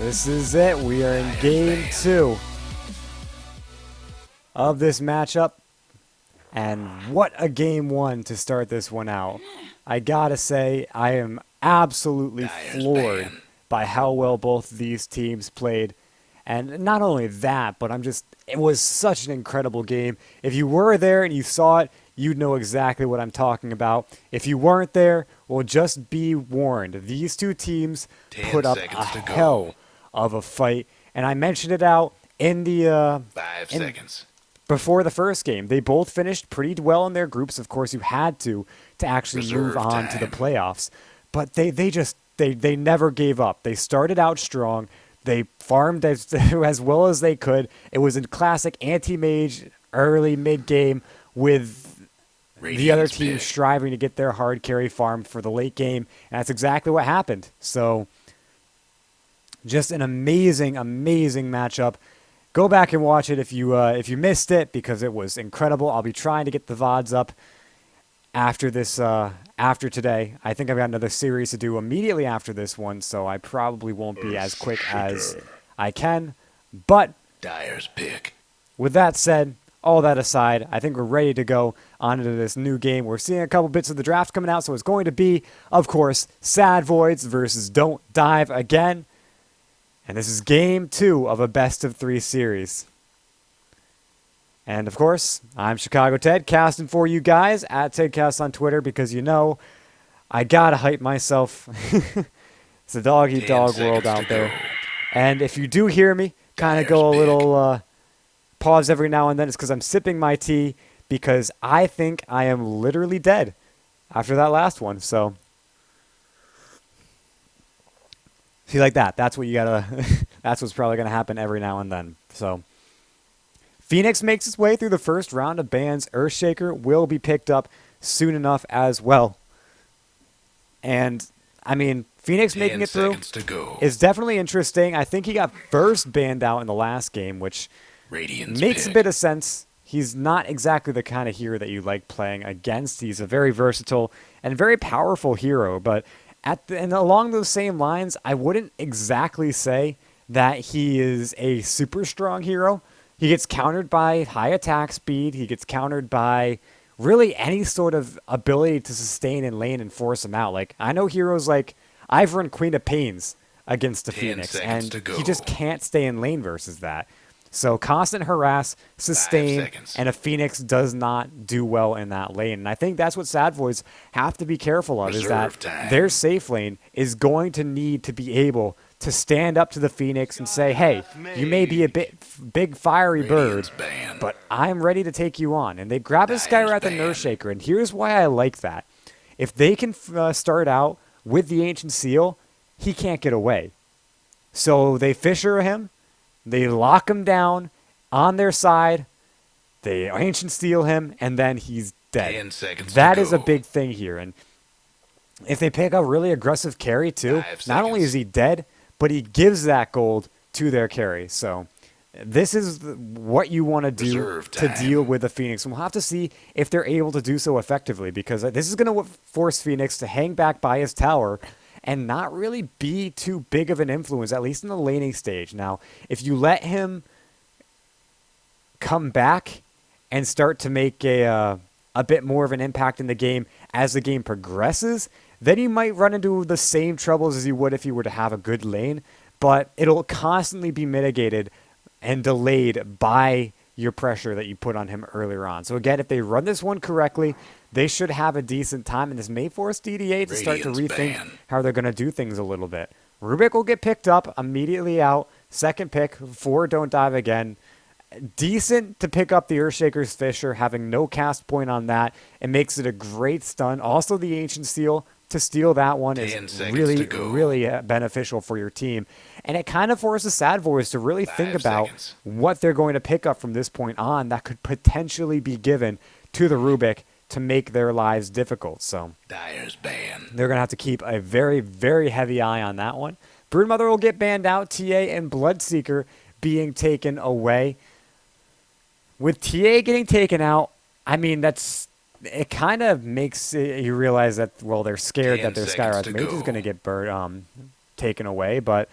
This is it. We are in game 2 of this matchup. And what a game 1 to start this one out. I gotta say, I am absolutely floored by how well both these teams played. And not only that, but it was such an incredible game. If you were there and you saw it, you'd know exactly what I'm talking about. If you weren't there, well, just be warned. These two teams put up a hell of a fight. And I mentioned it out in the 5 seconds. Before the first game. They both finished pretty well in their groups. Of course, you had to actually move on to the playoffs. But they never gave up. They started out strong. They farmed as well as they could. It was a classic anti-mage early mid-game with the other team striving to get their hard carry farm for the late game. And that's exactly what happened. So just an amazing, amazing matchup. Go back and watch it if you missed it, because it was incredible. I'll be trying to get the VODs up after this after today. I think I've got another series to do immediately after this one, so I probably won't be as quick as I can. But Dyer's pick. With that said, all that aside, I think we're ready to go on into this new game. We're seeing a couple bits of the draft coming out, so it's going to be, of course, Sad Voids versus Don't Dive again. And this is game 2 of a best-of-3 series. And, of course, I'm Chicago Ted, casting for you guys at TedCast on Twitter, because you know I gotta hype myself. It's a dog-eat-dog world out there. And if you do hear me kind of go a little pause every now and then, it's because I'm sipping my tea, because I think I am literally dead after that last one. So see, like that. That's what you gotta. That's what's probably gonna happen every now and then. So, Phoenix makes its way through the first round of bans. Earthshaker will be picked up soon enough as well. And I mean, Phoenix making it through is definitely interesting. I think he got first banned out in the last game, which makes a bit of sense. He's not exactly the kind of hero that you like playing against. He's a very versatile and very powerful hero, but and along those same lines, I wouldn't exactly say that he is a super strong hero. He gets countered by high attack speed. He gets countered by really any sort of ability to sustain in lane and force him out. Like, I know heroes like I've run Queen of Pains against the Phoenix, and he just can't stay in lane versus that. So constant harass, sustain, and a Phoenix does not do well in that lane. And I think that's what Sad Voids have to be careful of, is that their safe lane is going to need to be able to stand up to the Phoenix and say, hey, you may be a big fiery bird, but I'm ready to take you on. And they grab a Skywrath and Earthshaker, and here's why I like that. If they can start out with the Ancient Seal, he can't get away. So they Fisher him. They lock him down on their side. They Ancient Steel him, and then he's dead. 10 seconds that is a big thing here. And if they pick a really aggressive carry too, not only is he dead, but he gives that gold to their carry. So this is what you want to do to deal with the Phoenix. And we'll have to see if they're able to do so effectively, because this is going to force Phoenix to hang back by his tower and not really be too big of an influence, at least in the laning stage. Now, if you let him come back and start to make a bit more of an impact in the game as the game progresses, then you might run into the same troubles as you would if you were to have a good lane, but it'll constantly be mitigated and delayed by your pressure that you put on him earlier on. So again, if they run this one correctly, they should have a decent time, and this may force DDA to start to rethink how they're going to do things a little bit. Rubik will get picked up immediately out. Second pick for Don't Dive again. Decent to pick up the Earthshaker's Fisher, having no cast point on that. It makes it a great stun. Also, the Ancient Steel to steal that one is really, really beneficial for your team. And it kind of forces Sad Voids to really think about what they're going to pick up from this point on that could potentially be given to the Rubik to make their lives difficult. So Dyer's ban. They're going to have to keep a very, very heavy eye on that one. Broodmother will get banned out. TA and Bloodseeker being taken away. With TA getting taken out, I mean, it kind of makes you realize that, well, they're scared that their Skywrath Mage is going to get taken away. But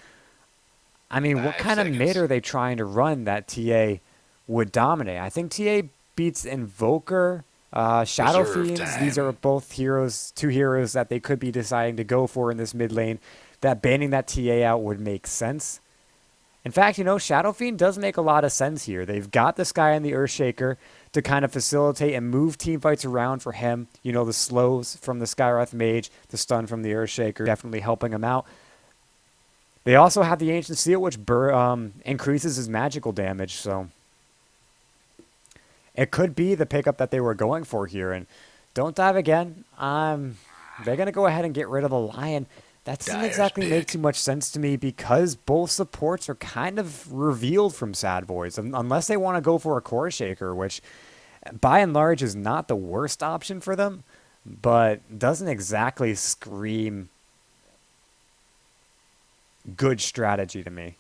I mean, what 5 kind of mid seconds. are they trying to run that TA would dominate? I think TA beats Invoker, Shadow Reserve Fiends. These are time. both heroes, two heroes that they could be deciding to go for in this mid lane. That banning that TA out would make sense. In fact, Shadow Fiend does make a lot of sense here. They've got this guy in the Earthshaker to kind of facilitate and move team fights around for him. The slows from the Skywrath Mage, the stun from the Earthshaker, definitely helping him out. They also have the Ancient Seal, which increases his magical damage, so it could be the pickup that they were going for here. And don't dive again. They're going to go ahead and get rid of the Lion. That doesn't Dyer's exactly make pick. too much sense to me because both supports are kind of revealed from Sad Voids, unless they want to go for a Core Shaker, which by and large is not the worst option for them, but doesn't exactly scream good strategy to me.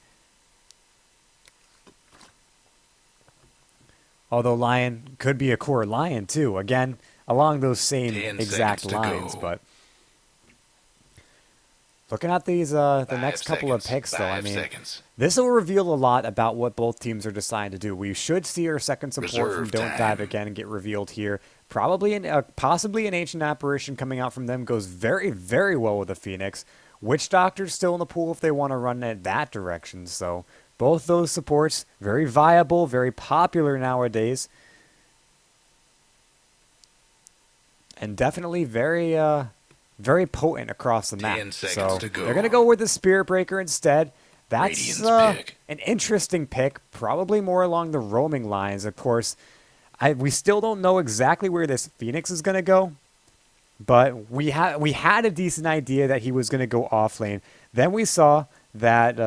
Although Lion could be a core Lion too. Again, along those same 10 exact seconds to lines. go. But looking at these, the 5 next couple of seconds. picks, though, I 5 mean, seconds. this will reveal a lot about what both teams are deciding to do. We should see our second support from Reserve Don't Dive time. again get revealed here. Possibly an Ancient Apparition coming out from them goes very, very well with the Phoenix. Witch Doctor's still in the pool if they want to run it that direction. So both those supports, very viable, very popular nowadays. And definitely very potent across the map. 10 seconds So to go. they're going to go with the Spirit Breaker instead. That's Radiant's pick. an interesting pick, probably more along the roaming lines. Of course, we still don't know exactly where this Phoenix is going to go, but we had a decent idea that he was going to go off lane. Then we saw that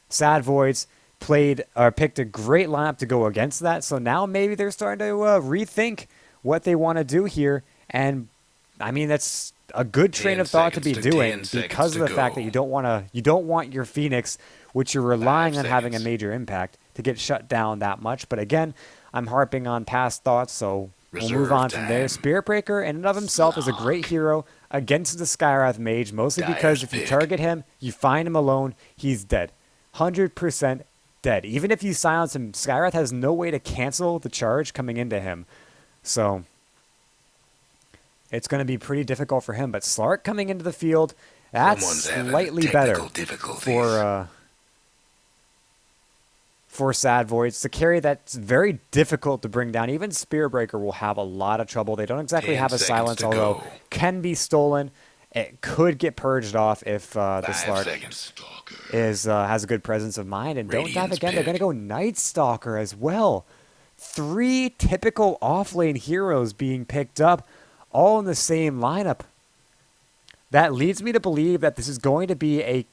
Sad Voids picked a great lineup to go against that. So now maybe they're starting to rethink what they want to do here. And I mean, that's a good train 10 of thought to be seconds to doing 10 seconds because of to the fact go. that you don't want your Phoenix, which you're relying on having a seconds. major impact, to get shut down that much. But again, I'm harping on past thoughts, so we'll move Reserve on from there. time. Spirit Breaker in and of himself is a great hero against the Skywrath Mage, mostly because Dyer's if you pick. target him, you find him alone, he's dead. 100% dead. Even if you silence him, Skywrath has no way to cancel the charge coming into him. So it's going to be pretty difficult for him. But Slark coming into the field, that's Someone's having slightly better technical difficulties. for Sad Voids. It's a carry that's very difficult to bring down. Even Spear Breaker will have a lot of trouble. They don't exactly 10 have a seconds silence, to although go. can be stolen. It could get purged off if the 5 Slark seconds. has a good presence of mind. And Don't Dive Radiant's again. They're going to pick. go Night Stalker as well. 3 typical offlane heroes being picked up, all in the same lineup. That leads me to believe that this is going to be a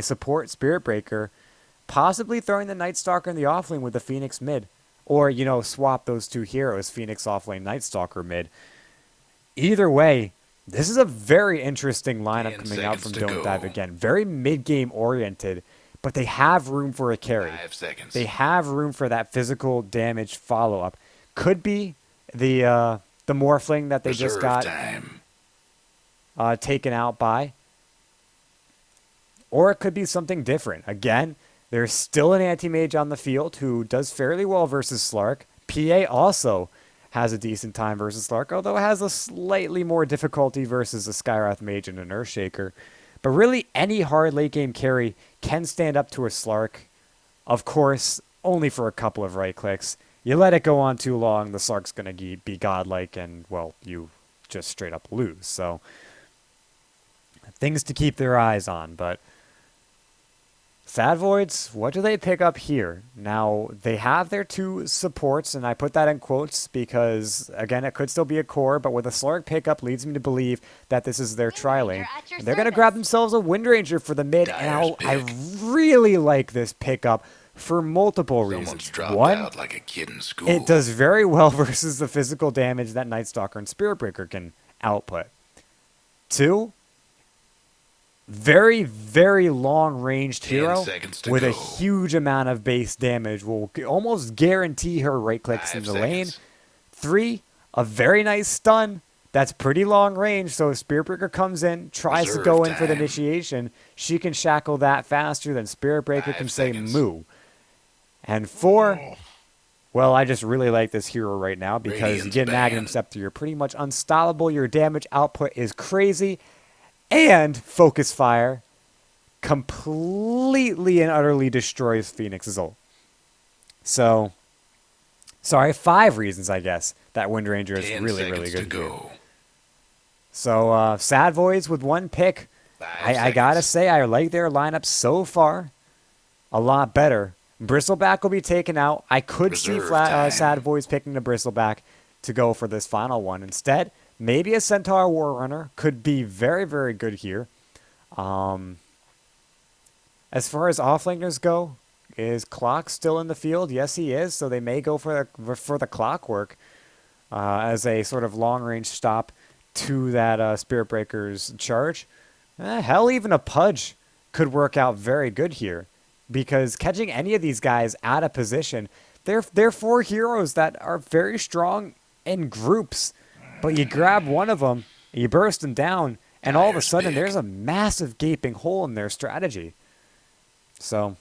support Spirit Breaker, possibly throwing the Night Stalker in the offlane with the Phoenix mid. Or, swap those two heroes, Phoenix offlane, Night Stalker mid. Either way, this is a very interesting lineup 10 coming out seconds from to Don't go. Dive again. Very mid-game oriented, but they have room for a carry. 5 seconds. They have room for that physical damage follow-up. Could be the Morphling that they just Reserve got time. taken out by. Or it could be something different. Again, there's still an anti-mage on the field who does fairly well versus Slark. PA also has a decent time versus Slark, although has a slightly more difficulty versus a Skywrath Mage and an Earthshaker. But really, any hard late-game carry can stand up to a Slark. Of course, only for a couple of right clicks. You let it go on too long, the Slark's going to be godlike, and, well, you just straight up lose. So, things to keep their eyes on, but Sad Voids, what do they pick up here? Now, they have their 2 supports, and I put that in quotes because, again, it could still be a core, but with a Slark pickup leads me to believe that this is their tri-lane. And they're going to grab themselves a Windranger for the mid, and I really like this pickup for multiple Someone's reasons. dropped One, out like a kid in school. it does very well versus the physical damage that Night Stalker and Spirit Breaker can output. 2, very, very long-ranged 10 hero seconds to with a go. huge amount of base damage will almost guarantee her right clicks in 5 the lane. seconds. 3, a very nice stun That's pretty long range, so if Spiritbreaker comes in, tries to Reserve go in for the time. initiation, she can shackle that faster than Spiritbreaker 5 can say seconds. moo. And 4, well, I just really like this hero right now because you Radiant's get Magnum ban. Scepter. You're pretty much unstoppable. Your damage output is crazy. And Focus Fire completely and utterly destroys Phoenix's ult. So, sorry, 5 reasons, I guess, that Wind Ranger is 10 really, seconds really good to here. go. So, Sad Voids with 1 pick. 5 I gotta seconds. say, I like their lineup so far a lot better. Bristleback will be taken out. I could see Reserve time. Sad Voids picking the Bristleback to go for this final one. Instead, maybe a Centaur Warrunner could be very, very good here. As far as offlaners go, is Clock still in the field? Yes, he is. So they may go for the Clockwork as a sort of long-range stop to that Spirit Breaker's charge. Hell, even a Pudge could work out very good here, because catching any of these guys out of position, they're 4 heroes that are very strong in groups, but you grab one of them, you burst them down, and all of a Dyer's sudden pick. there's a massive gaping hole in their strategy. So,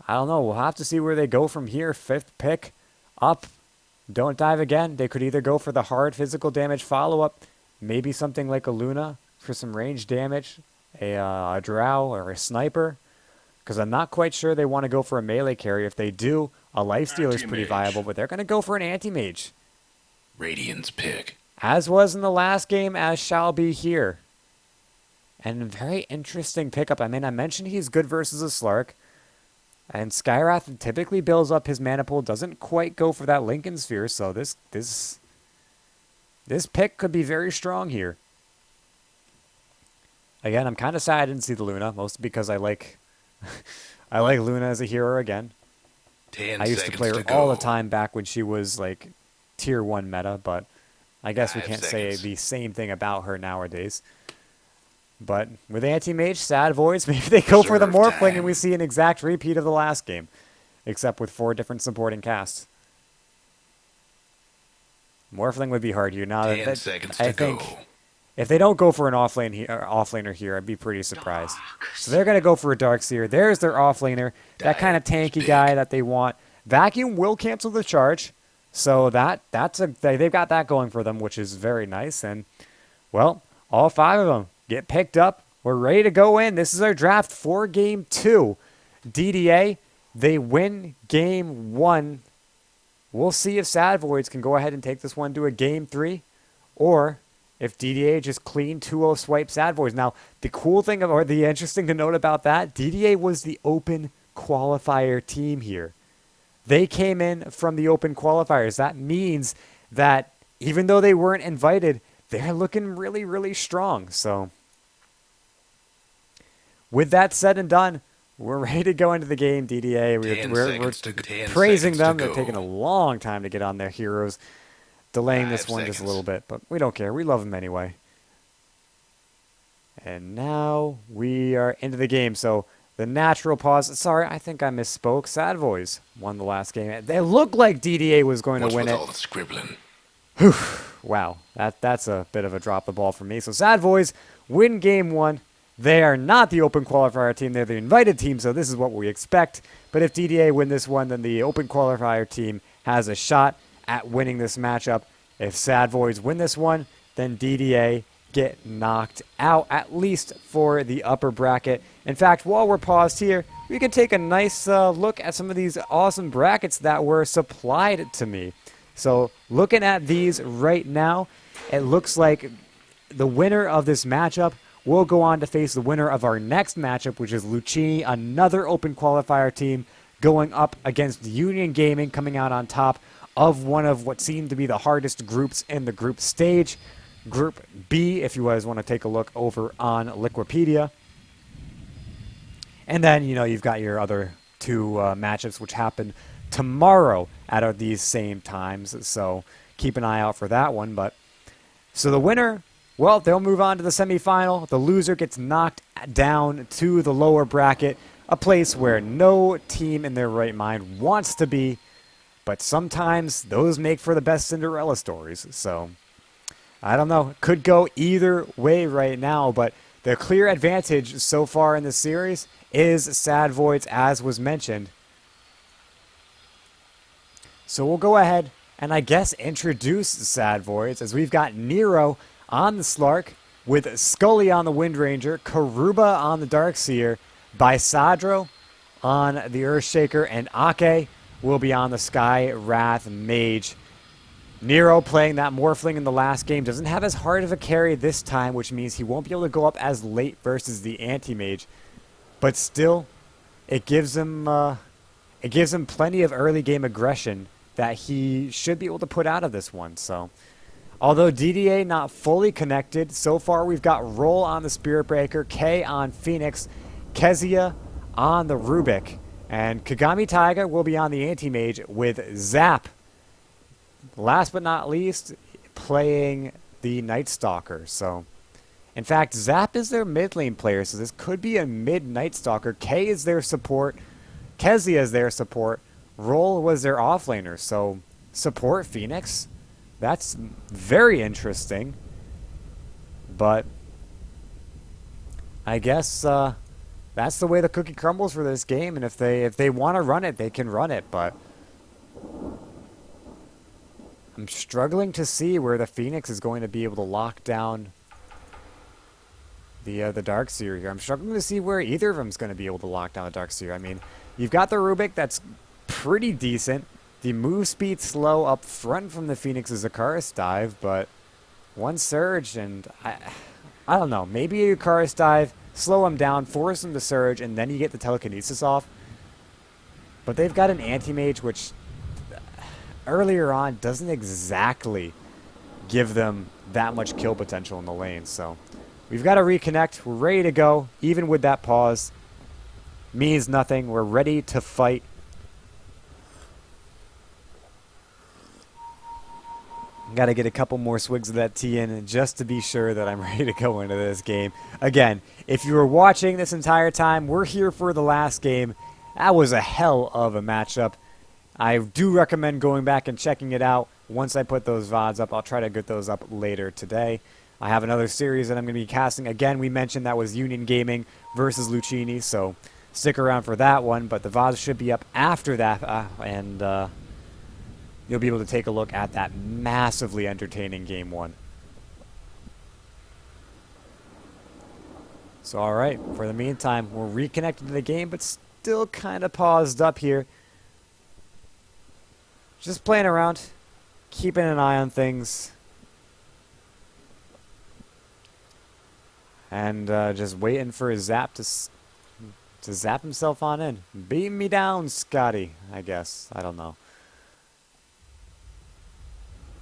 I don't know. We'll have to see where they go from here. 5th pick, up, don't dive again. They could either go for the hard physical damage follow-up, maybe something like a Luna for some range damage, a Drow or a Sniper, because I'm not quite sure they want to go for a melee carry. If they do, a Lifestealer is pretty Anti-mage. viable, but they're going to go for an Anti-Mage. Radiant's pick. As was in the last game, as shall be here. And a very interesting pickup. I mean, I mentioned he's good versus a Slark. And Skyrath typically builds up his mana pool, doesn't quite go for that Lincoln Sphere, so this pick could be very strong here. Again, I'm kind of sad I didn't see the Luna, mostly because I like I like Luna as a hero again. 10 I used to seconds play her to all the go. time back when she was like tier 1 meta, but I guess we 5 can't seconds. say the same thing about her nowadays. But with Anti-Mage, Sad Voids, maybe they go for the Reserve Morphling time. and we see an exact repeat of the last game, except with 4 different supporting casts. Morphling would be hard here. Now 10 seconds I to think go. if they don't go for an offlaner here, I'd be pretty surprised. So they're going to go for a Darkseer. There's their offlaner, that kind of Dyer's tanky pick. guy that they want. Vacuum will cancel the charge, so they've got that going for them, which is very nice. And well, all 5 of them get picked up. We're ready to go in. This is our draft for Game 2. DDA, they win Game 1. We'll see if Sad Voids can go ahead and take this one to a Game 3, or if DDA just clean 2-0 swipe Sad Voids. Now, the cool thing, or the interesting to note about that, DDA was the open qualifier team here. They came in from the open qualifiers. That means that even though they weren't invited, they're looking really, really strong. So, with that said and done, we're ready to go into the game, DDA. 10 We're seconds to go. 10 praising seconds them. to They're go. taking a long time to get on their heroes, delaying this 5 one just a seconds. little bit, but we don't care. We love them anyway. And now we are into the game. So the natural pause. Sorry, I think I misspoke. Sad Voids won the last game. It looked like DDA was going What's to win with it. all the scribbling? Wow, that's a bit of a drop the ball for me. So Sad Voids win Game 1. They are not the open qualifier team. They're the invited team, so this is what we expect. But if DDA win this one, then the open qualifier team has a shot at winning this matchup. If Sad Voids win this one, then DDA get knocked out, at least for the upper bracket. In fact, while we're paused here, we can take a nice look at some of these awesome brackets that were supplied to me. So looking at these right now, it looks like the winner of this matchup will go on to face the winner of our next matchup, which is Lucchini, another open qualifier team, going up against Union Gaming, coming out on top of one of what seemed to be the hardest groups in the group stage. Group B, if you guys want to take a look over on Liquipedia. And then, you've got your other 2 matchups, which happen tomorrow at these same times. So keep an eye out for that one. But so the winner, well, they'll move on to the semifinal. The loser gets knocked down to the lower bracket, a place where no team in their right mind wants to be. But sometimes those make for the best Cinderella stories. So, I don't know. Could go either way right now, but the clear advantage so far in the series is Sad Voids, as was mentioned. So we'll go ahead and I guess introduce Sad Voids, as we've got Nero on the Slark, with Scully on the Wind Ranger, Karuba on the Darkseer, Bysadro on the Earthshaker, and Ake will be on the Sky Wrath Mage. Nero, playing that Morphling in the last game, doesn't have as hard of a carry this time, which means he won't be able to go up as late versus the Anti-Mage. But still, it gives him plenty of early game aggression that he should be able to put out of this one. So, although DDA not fully connected, so far we've got Roll on the Spirit Breaker, K on Phoenix, Kezia on the Rubik, and Kagami Taiga will be on the Anti-Mage with Zap. Last but not least, playing the Night Stalker. So, in fact, Zap is their mid lane player, so this could be a mid Night Stalker. K is their support, Kezia is their support, Roll was their offlaner, so support Phoenix. That's very interesting. But I guess that's the way the cookie crumbles for this game, and if they want to run it, they can run it, but I'm struggling to see where the Phoenix is going to be able to lock down the Darkseer here. I'm struggling to see where either of them is going to be able to lock down the Darkseer. I mean, you've got the Rubik that's pretty decent. The move speed slow up front from the Phoenix's Icarus dive, but one surge and I don't know. Maybe a Icarus dive, slow him down, force him to surge, and then you get the telekinesis off. But they've got an Anti-Mage which earlier on doesn't exactly give them that much kill potential in the lane. So we've got to reconnect. We're ready to go. Even with that pause, means nothing. We're ready to fight. Got to get a couple more swigs of that tea in just to be sure that I'm ready to go into this game. Again, if you were watching this entire time, we're here for the last game. That was a hell of a matchup. I do recommend going back and checking it out. Once I put those VODs up, I'll try to get those up later today. I have another series that I'm going to be casting. Again, we mentioned that was Union Gaming versus Lucchini, so stick around for that one. But the VODs should be up after that, and you'll be able to take a look at that massively entertaining Game 1. So, alright, for the meantime, we're reconnected to the game, but still kind of paused up here. Just playing around, keeping an eye on things, and just waiting for Zap to zap himself on in. Beat me down, Scotty, I guess. I don't know.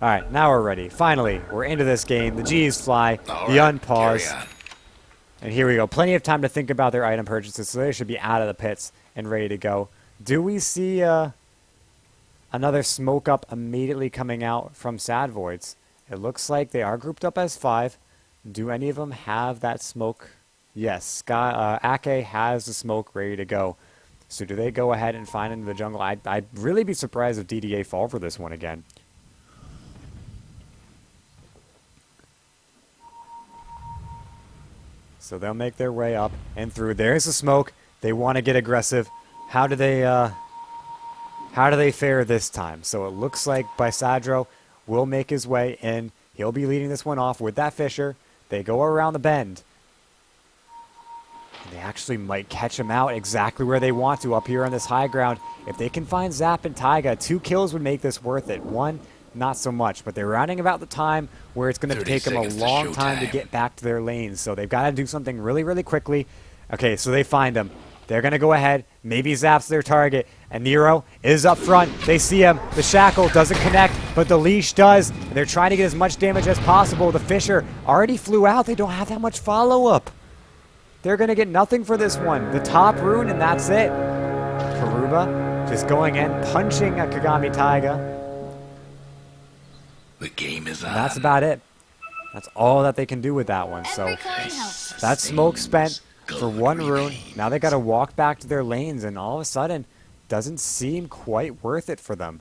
Alright, now we're ready. Finally, we're into this game. The G's fly, the unpause. And here we go. Plenty of time to think about their item purchases, so they should be out of the pits and ready to go. Do we see another smoke up immediately coming out from Sad Voids? It looks like they are grouped up as 5. Do any of them have that smoke? Yes, Ake has the smoke ready to go. So do they go ahead and find into the jungle? I'd really be surprised if DDA fall for this one again. So they'll make their way up and through. There's the smoke. They want to get aggressive. How do they fare this time? So it looks like Bysadro will make his way in. He'll be leading this one off with that Fisher. They go around the bend. And they actually might catch him out exactly where they want to up here on this high ground. If they can find Zap and Taiga, 2 kills would make this worth it. 1, not so much. But they're rounding about the time where it's going to take them a long time to get back to their lanes. So they've got to do something really, really quickly. Okay, so they find him. They're going to go ahead. Maybe Zap's their target. And Nero is up front. They see him. The shackle doesn't connect, but the leash does. And they're trying to get as much damage as possible. The Fisher already flew out. They don't have that much follow-up. They're going to get nothing for this one. The top rune, and that's it. Karuba just going in, punching a Kagami Taiga. The game is on. And that's about it. That's all that they can do with that one. So that smoke spent for 1 rune. Now they got to walk back to their lanes, and all of a sudden, doesn't seem quite worth it for them.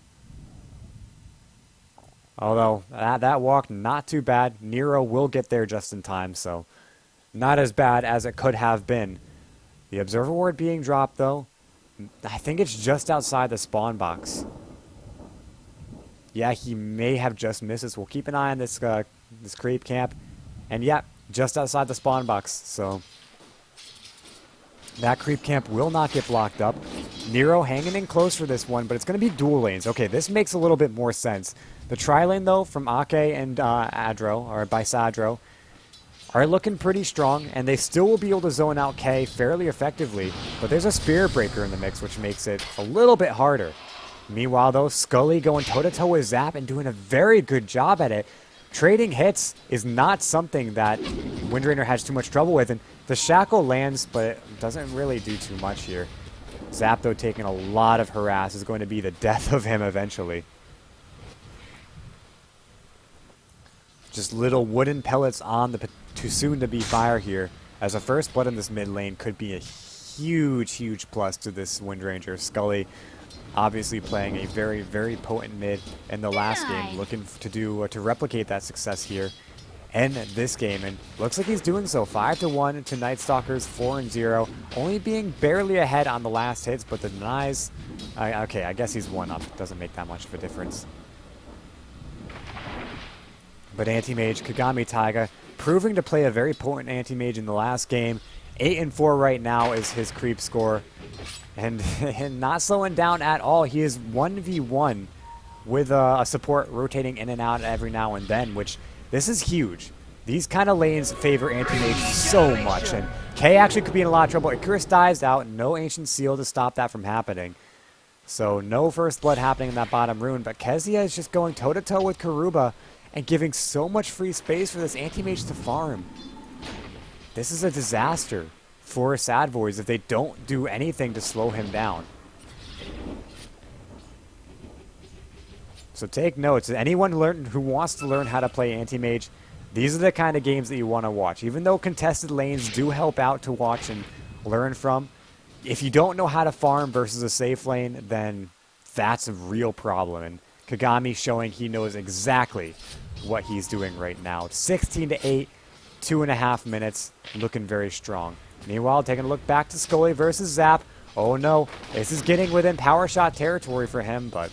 Although, that walk, not too bad. Nero will get there just in time, so not as bad as it could have been. The Observer Ward being dropped, though. I think it's just outside the spawn box. Yeah, he may have just missed us. We'll keep an eye on this creep camp. And yeah, just outside the spawn box, so that creep camp will not get blocked up. Nero hanging in close for this one, but it's going to be dual lanes. Okay, this makes a little bit more sense. The tri-lane, though, from Ake and Adro, or Bisadro, are looking pretty strong, and they still will be able to zone out K fairly effectively, but there's a Spirit Breaker in the mix, which makes it a little bit harder. Meanwhile, though, Scully going toe-to-toe with Zap and doing a very good job at it. Trading hits is not something that Windrainer has too much trouble with, and the Shackle lands, but it doesn't really do too much here. Zap, though, taking a lot of harass is going to be the death of him eventually. Just little wooden pellets on the too soon-to-be fire here, as a first blood in this mid lane could be a huge, huge plus to this Windranger. Scully obviously playing a very, very potent mid in the last game, looking to replicate that success here in this game, and looks like he's doing so. 5-1 to Night Stalkers, 4-0, only being barely ahead on the last hits, but the denies. Okay, I guess he's 1 up. Doesn't make that much of a difference. But Anti-Mage Kagami Taiga proving to play a very potent Anti-Mage in the last game. 8-4 right now is his creep score. And not slowing down at all. He is 1v1 with a support rotating in and out every now and then, which this is huge. These kind of lanes favor Anti-Mage so much. And K actually could be in a lot of trouble. Icarus dies out. No Ancient Seal to stop that from happening. So no First Blood happening in that bottom rune. But Kezia is just going toe-to-toe with Karuba and giving so much free space for this Anti-Mage to farm. This is a disaster for Sad Voids if they don't do anything to slow him down. So take notes. Anyone who wants to learn how to play Anti-Mage, these are the kind of games that you want to watch. Even though contested lanes do help out to watch and learn from, if you don't know how to farm versus a safe lane, then that's a real problem. And Kagami showing he knows exactly what he's doing right now. 16-8, 2.5 minutes, looking very strong. Meanwhile, taking a look back to Scully versus Zap. Oh no, this is getting within power shot territory for him, but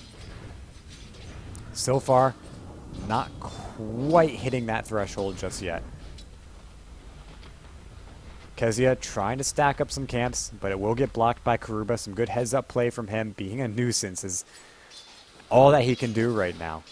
so far, not quite hitting that threshold just yet. Kezia trying to stack up some camps, but it will get blocked by Karuba. Some good heads-up play from him. Being a nuisance is all that he can do right now.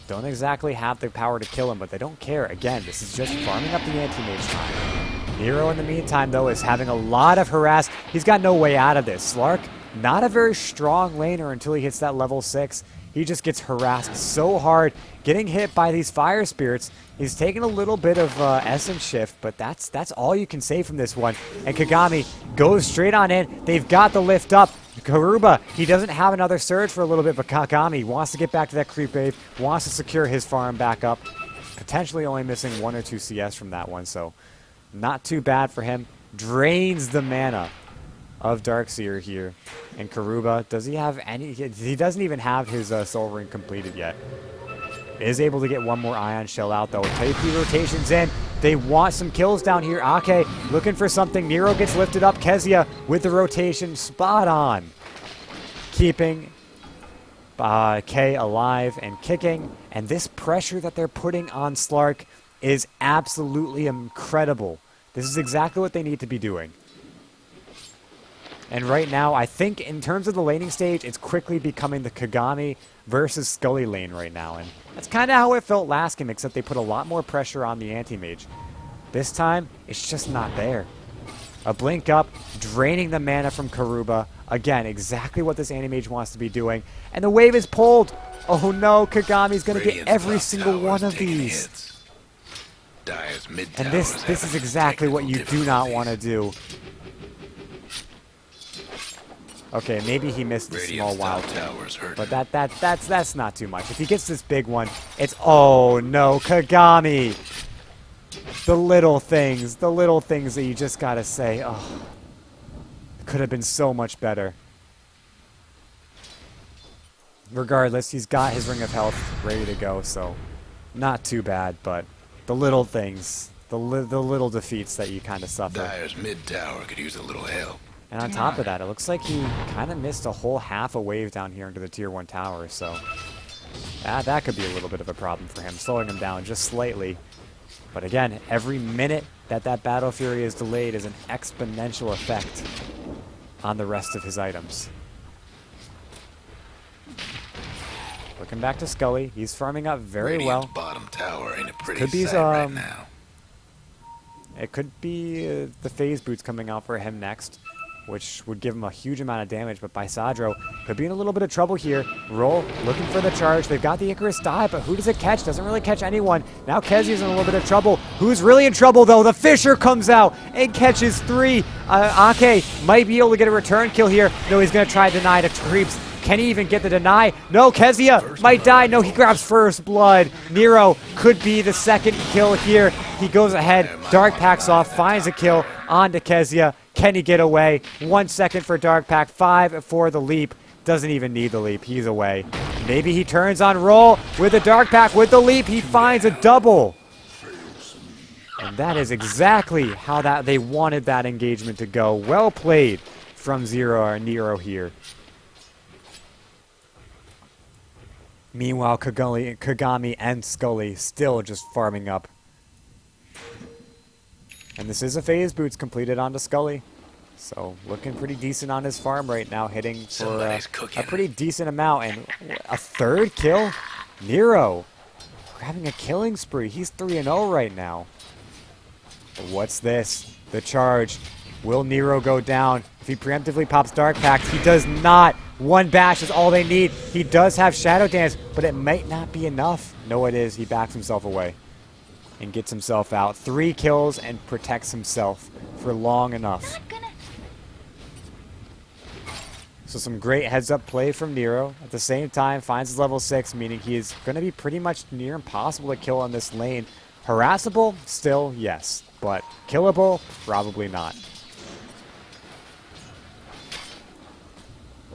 Don't exactly have the power to kill him, but they don't care. Again, this is just farming up the Anti-Mage time. Nero, in the meantime, though, is having a lot of harass. He's got no way out of this. Slark, not a very strong laner until he hits that level 6. He just gets harassed so hard, getting hit by these fire spirits. He's taking a little bit of essence shift, but that's all you can say from this one. And Kagami goes straight on in. They've got the lift up. Karuba, he doesn't have another surge for a little bit, but Kagami wants to get back to that creep wave, wants to secure his farm back up. Potentially only missing 1 or 2 CS from that one, so not too bad for him. Drains the mana of Darkseer here. And Karuba, does he have any? He doesn't even have his Soul Ring completed yet. Is able to get one more Ion Shell out, though. TP rotations in. They want some kills down here. Ake looking for something. Nero gets lifted up. Kezia with the rotation. Spot on. Keeping K alive and kicking. And this pressure that they're putting on Slark is absolutely incredible. This is exactly what they need to be doing. And right now, I think in terms of the laning stage, it's quickly becoming the Kagami versus Scully lane right now. And that's kind of how it felt last game, except they put a lot more pressure on the Anti-Mage. This time, it's just not there. A blink up, draining the mana from Karuba. Again, exactly what this Anti-Mage wants to be doing. And the wave is pulled. Oh no, Kagami's going to get every single one of these. And this is exactly what you do not want to do. Okay, maybe he missed a small wild thing, but that's not too much. If he gets this big one, it's oh no, Kagami. The little things that you just gotta say, oh, could have been so much better. regardless, he's got his Ring of Health ready to go, so not too bad, but the little things, the little defeats that you kind of suffer. Dyer's mid tower could use a little help. And on top of that, it looks like he kind of missed a whole half a wave down here into the Tier 1 tower, so that could be a little bit of a problem for him, slowing him down just slightly. But again, every minute that Battle Fury is delayed is an exponential effect on the rest of his items. Looking back to Scully, he's farming up very Radiant's well. bottom tower ain't a pretty Could be sight right now. It could be the phase boots coming out for him next, which would give him a huge amount of damage, but Bysadro could be in a little bit of trouble here. Roll, looking for the charge. They've got the Icarus dive, but who does it catch? Doesn't really catch anyone. Now Kezia's in a little bit of trouble. Who's really in trouble, though? The Fisher comes out and catches 3. Ake might be able to get a return kill here. No, he's going to try to deny the creeps. Can he even get the deny? No, Kezia might die. No, he grabs first blood. Nero could be the second kill here. He goes ahead. Dark Pack's off, finds a kill onto Kezia. Can he get away? 1 second for Dark Pack, 5 for the leap. Doesn't even need the leap. He's away. Maybe he turns on Roll with the Dark Pack. With the leap, he finds a double. And that is exactly how they wanted that engagement to go. Well played from Nero here. Meanwhile, Kagami and Scully still just farming up. And this is a phase boots completed onto Scully. So looking pretty decent on his farm right now, hitting for a pretty decent amount. And a 3rd kill? Nero grabbing a killing spree. He's 3-0 right now. But what's this? The charge. Will Nero go down? If he preemptively pops Dark Pact, he does not. 1 bash is all they need. He does have Shadow Dance, but it might not be enough. No, it is. He backs himself away and gets himself out. 3 kills and protects himself for long enough. So some great heads-up play from Nero. At the same time, finds his level 6, meaning he is going to be pretty much near impossible to kill on this lane. Harassable? Still, yes. But killable? Probably not.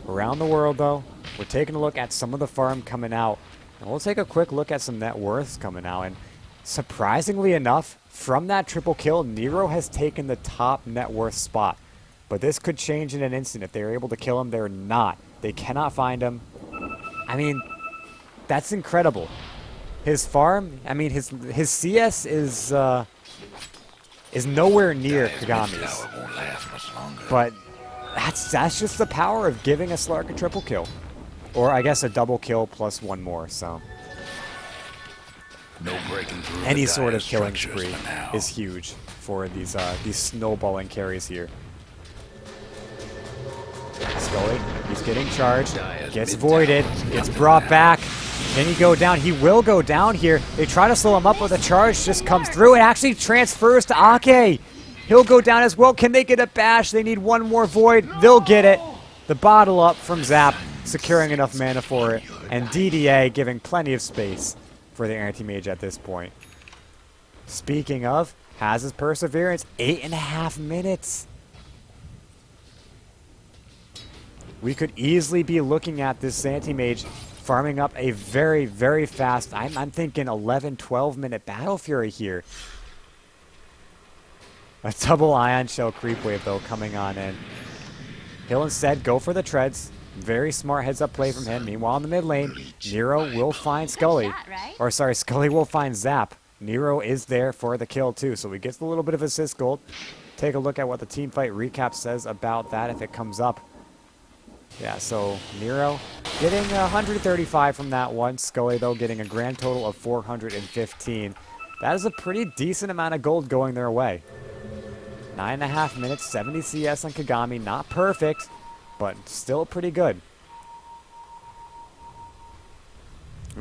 Around the world, though, we're taking a look at some of the farm coming out. And we'll take a quick look at some net worths coming out. And surprisingly enough, from that triple kill, Nero has taken the top net worth spot. But this could change in an instant. If they're able to kill him, they're not. They cannot find him. I mean, that's incredible. His farm, I mean, his CS is nowhere near Kagami's. But that's just the power of giving a Slark a triple kill. Or I guess a double kill plus 1 more, so. No breaking through Any sort of killing spree is huge for these snowballing carries here. Scully, he's getting charged, gets voided, gets brought back. Can he go down? He will go down here. They try to slow him up, but the charge just comes through and actually transfers to Ake. He'll go down as well. Can they get a bash? They need 1 more void. They'll get it. The bottle up from Zap, securing enough mana for it. And DDA giving plenty of space for the anti-mage at this point. Speaking of, has his perseverance. 8.5 minutes. We could easily be looking at this anti-mage farming up a very, very fast, I'm thinking 11, 12 minute Battle Fury here. A double Ion Shell creep wave, though, coming on in. He'll instead go for the treads. Very smart heads-up play from him. Meanwhile, in the mid lane, Nero will find Scully. Or, sorry, Scully will find Zap. Nero is there for the kill, too, so he gets a little bit of assist gold. Take a look at what the team fight recap says about that if it comes up. Yeah, so Nero getting 135 from that one. Scully, though, getting a grand total of 415. That is a pretty decent amount of gold going their way. 9.5 minutes, 70 CS on Kagami. Not perfect, but still pretty good.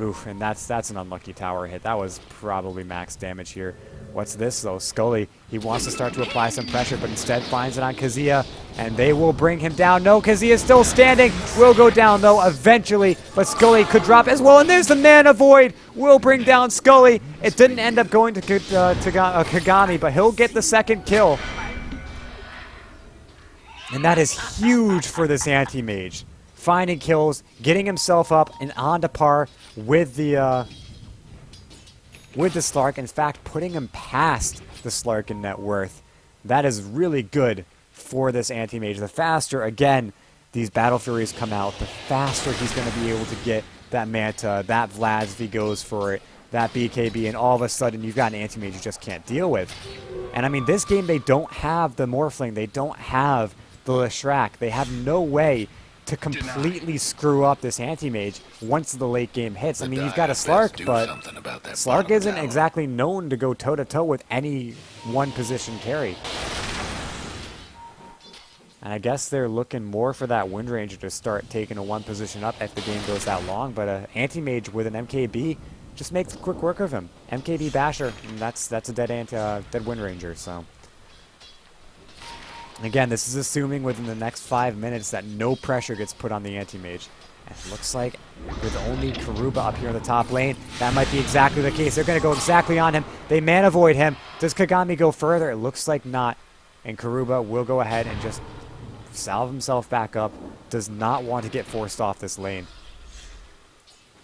Oof, and that's an unlucky tower hit. That was probably max damage here. What's this, though? Scully, he wants to start to apply some pressure, but instead finds it on Kezia, and they will bring him down. No, Kezia is still standing. Will go down, though, eventually, but Scully could drop as well, and there's the Mana Void. Will bring down Scully. It didn't end up going to Kagami, but he'll get the second kill. And that is huge for this anti-mage. finding kills, getting himself up and onto par with the Slark. In fact, putting him past the Slark in net worth. That is really good for this anti-mage. The faster, again, these Battle Furies come out, the faster he's going to be able to get that Manta, that Vlad's if he goes for it, that BKB, and all of a sudden you've got an anti-mage you just can't deal with. And I mean, this game, they don't have the Morphling, they don't have the Leshrac, they have no way to completely screw up this anti-mage once the late game hits. I mean, you've got a Slark, but Slark isn't exactly known to go toe-to-toe with any one position carry. And I guess they're looking more for that Wind Ranger to start taking a one position up if the game goes that long. But an anti-mage with an MKB just makes quick work of him. MKB Basher, and that's a dead Wind Ranger. So again, this is assuming within the next 5 minutes that no pressure gets put on the anti-mage. And it looks like with only Karuba up here in the top lane, that might be exactly the case. They're going to go exactly on him. They mana void him. Does Kagami go further? It looks like not. And Karuba will go ahead and just salve himself back up. Does not want to get forced off this lane.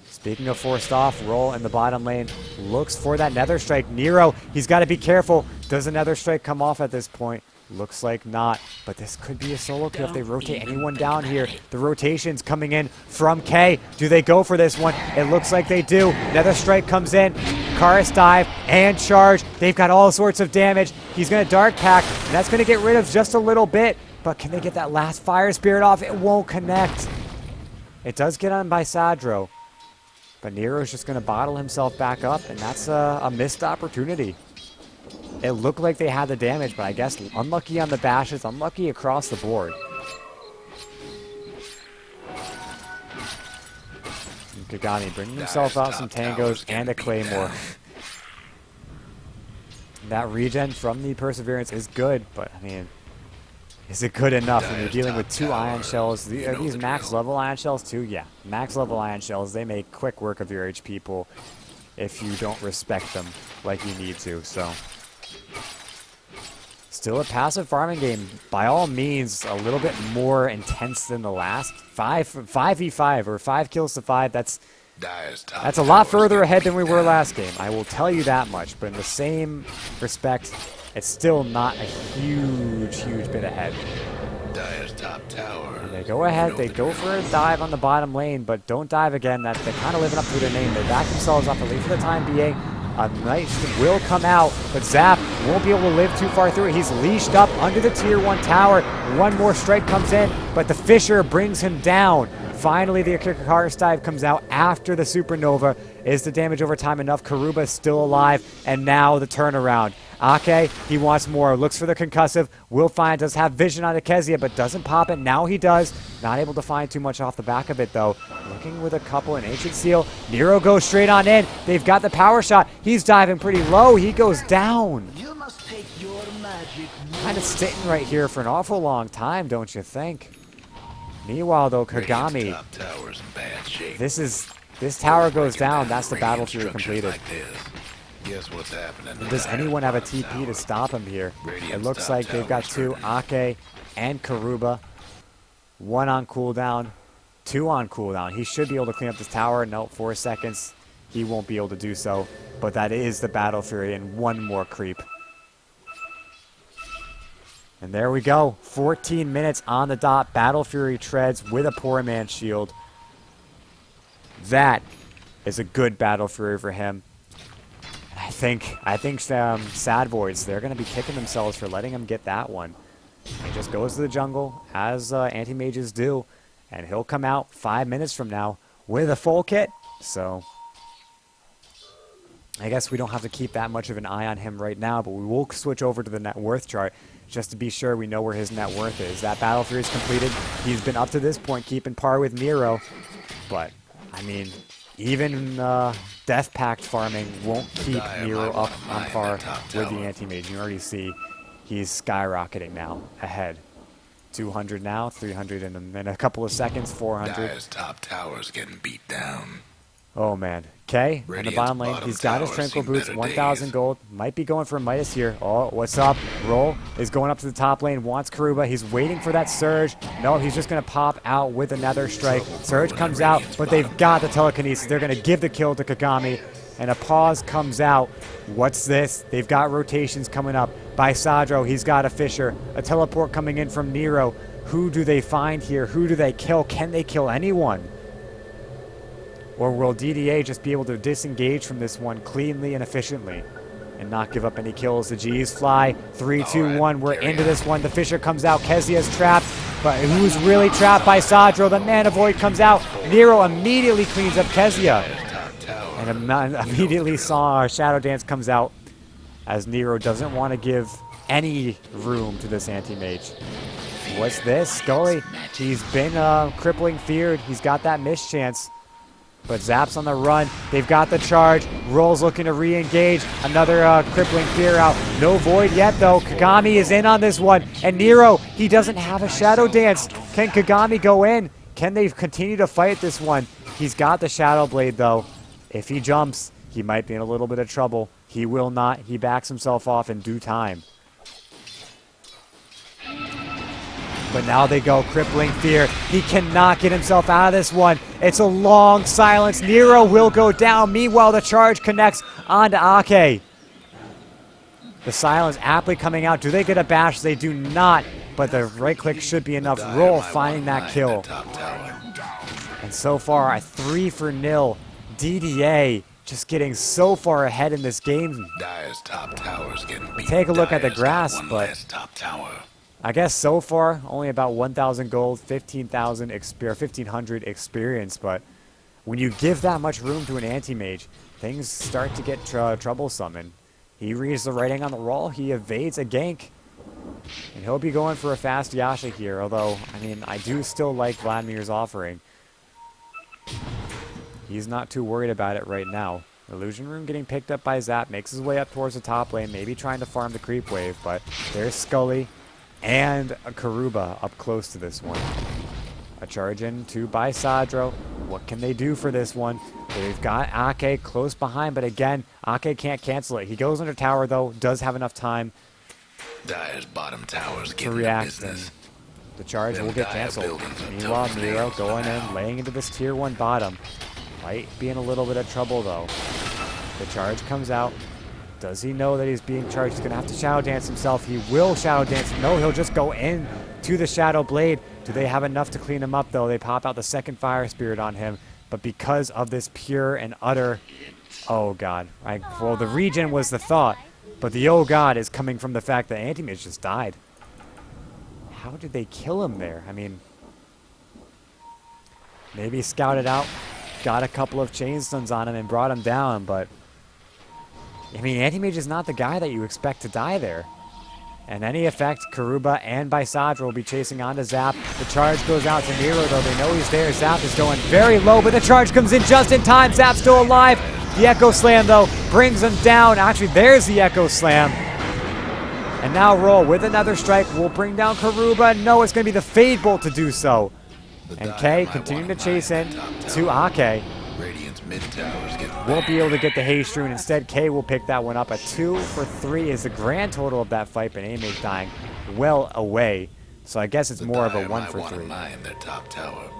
Speaking of forced off, roll in the bottom lane. Looks for that Nether Strike. Nero, he's got to be careful. Does a Nether Strike come off at this point? Looks like not, but this could be a solo kill if they rotate anyone down here. The rotation's coming in from K. Do they go for this one? It looks like they do. Nether Strike comes in. Karis dive and charge. They've got all sorts of damage. He's going to Dark Pack, and that's going to get rid of just a little bit. But can they get that last Fire Spirit off? It won't connect. It does get on by Sadro. But Nero's just going to bottle himself back up, and that's a missed opportunity. It looked like they had the damage, but I guess unlucky on the bashes, unlucky across the board. And Kagami bringing himself out some tangos and a Claymore. That regen from the Perseverance is good, but I mean, is it good enough when you're dealing with two Ion Shells? Are these max level Ion Shells too? Yeah, max level Ion Shells. They make quick work of your HP pool if you don't respect them like you need to, so. Still a passive farming game. By all means, a little bit more intense than the last. 5v5 or 5 kills to 5. That's a lot further ahead than we were last game. I will tell you that much. But in the same respect, it's still not a huge bit ahead. Dire's top tower. And they go ahead. They go for a dive on the bottom lane, but don't dive again. They're kind of living up to their name. They back themselves off the lead for the time being. A Knight will come out, but Zap won't be able to live too far through it. He's leashed up under the tier 1 tower. One more strike comes in, but the Fisher brings him down. Finally, the Karis dive comes out after the Supernova. Is the damage over time enough? Karuba is still alive, and now the turnaround. Ake, he wants more. Looks for the concussive. Will find, does have vision on Akezia, but doesn't pop it. Now he does. Not able to find too much off the back of it, though. Looking with a couple in Ancient Seal. Nero goes straight on in. They've got the power shot. He's diving pretty low. He goes down. You must take your magic. Kind of sitting right here for an awful long time, don't you think? Meanwhile, though, Kagami, Top tower's in bad shape. this tower goes down. That's the battle fury completed. Like this. Guess what's happening? Does anyone have a TP to stop him here? It looks like they've got two, Ake and Karuba. One on cooldown, two on cooldown. He should be able to clean up this tower. No, 4 seconds. He won't be able to do so. But that is the Battle Fury and one more creep. And there we go. 14 minutes on the dot. Battle Fury treads with a poor man's shield. That is a good Battle Fury for him. I think Sad Voids, they're going to be kicking themselves for letting him get that one. He just goes to the jungle, as anti-mages do, and he'll come out 5 minutes from now with a full kit. So I guess we don't have to keep that much of an eye on him right now, but we will switch over to the net worth chart just to be sure we know where his net worth is. That Battle Fury is completed. He's been up to this point keeping par with Nero, but I mean, even Death Pact farming won't keep Nero up on par with the anti-mage. You already see he's skyrocketing now ahead. 200 now, 300 in a couple of seconds, 400. Dire's top tower's getting beat down. Oh, man. Okay, on the Radiant's bottom lane. bottom He's got his tower Tranquil seen Boots, better 1,000 days. gold. Might be going for Midas here. Oh, what's up? Roll is going up to the top lane, wants Karuba. He's waiting for that Surge. No, he's just going to pop out with another strike. Surge comes out, but they've got the telekinesis. They're going to give the kill to Kagami, and a pause comes out. What's this? They've got rotations coming up. By Sadro, he's got a Fisher. A teleport coming in from Nero. Who do they find here? Who do they kill? Can they kill anyone? Or will DDA just be able to disengage from this one cleanly and efficiently and not give up any kills? The G's fly. 3, 2, 1. We're into this one. The Fisher comes out. Kezia's trapped. But who's really trapped by Sadro? The Mana Void comes out. Nero immediately cleans up Kezia. And immediately saw Shadow Dance comes out as Nero doesn't want to give any room to this anti-mage. What's this? Scully, he's been crippling feared. He's got that mischance. But Zap's on the run. They've got the charge. Roll's looking to re-engage. Another crippling fear out. No Void yet, though. Kagami is in on this one. And Nero, he doesn't have a Shadow Dance. Can Kagami go in? Can they continue to fight this one? He's got the Shadow Blade, though. If he jumps, he might be in a little bit of trouble. He will not. He backs himself off in due time. But now they go crippling fear. He cannot get himself out of this one. It's a long silence. Nero will go down. Meanwhile, the charge connects onto Ake. The silence aptly coming out. Do they get a bash? They do not. But the right click should be enough. Roll finding that kill. And so far, a 3-0. DDA just getting so far ahead in this game. Dyer's top tower's getting beat. Take a look at the Dyer's got grass, one but less top tower. I guess so far, only about 1,000 gold, 15,000 experience, 1,500 experience. But when you give that much room to an anti-mage, things start to get troublesome. And he reads the writing on the wall. He evades a gank. And he'll be going for a fast Yasha here. Although, I mean, I do still like Vladimir's offering. He's not too worried about it right now. Illusion Room getting picked up by Zap. Makes his way up towards the top lane. Maybe trying to farm the creep wave. But there's Scully. And a Karuba up close to this one. A charge in to by Sadro. What can they do for this one? They've got Ake close behind, but again, Ake can't cancel it. He goes under tower, though, does have enough time Dyer's bottom tower's to getting the react. business. And the charge Them will get Dire canceled. buildings are Meanwhile, tough as Nero nails going now. in, laying into this tier 1 bottom. Might be in a little bit of trouble, though. The charge comes out. Does he know that he's being charged? He's going to have to Shadow Dance himself. He will Shadow Dance. No, he'll just go in to the Shadow Blade. Do they have enough to clean him up, though? They pop out the second Fire Spirit on him. But because of this pure and utter... Oh, God. Well, the regen was the thought. But the oh, God is coming from the fact that Anti-Mage just died. How did they kill him there? I mean... Maybe scouted out. Got a couple of chain stuns on him and brought him down, but... I mean, Anti-Mage is not the guy that you expect to die there. And any effect, Karuba and Bysadra will be chasing onto Zap. The charge goes out to Nero, though. They know he's there. Zap is going very low, but the charge comes in just in time. Zap's still alive. The Echo Slam, though, brings him down. Actually, there's the Echo Slam. And now Roll with another strike will bring down Karuba. No, it's going to be the Fade Bolt to do so. And Kay continuing to chase in to Ake. Radiant's mid tower's getting Won't be able to get the haste rune. Instead, Kay will pick that one up. A 2 for 3 is the grand total of that fight, but Amage dying well away. So I guess it's more of a 1 for 3. Their top tower.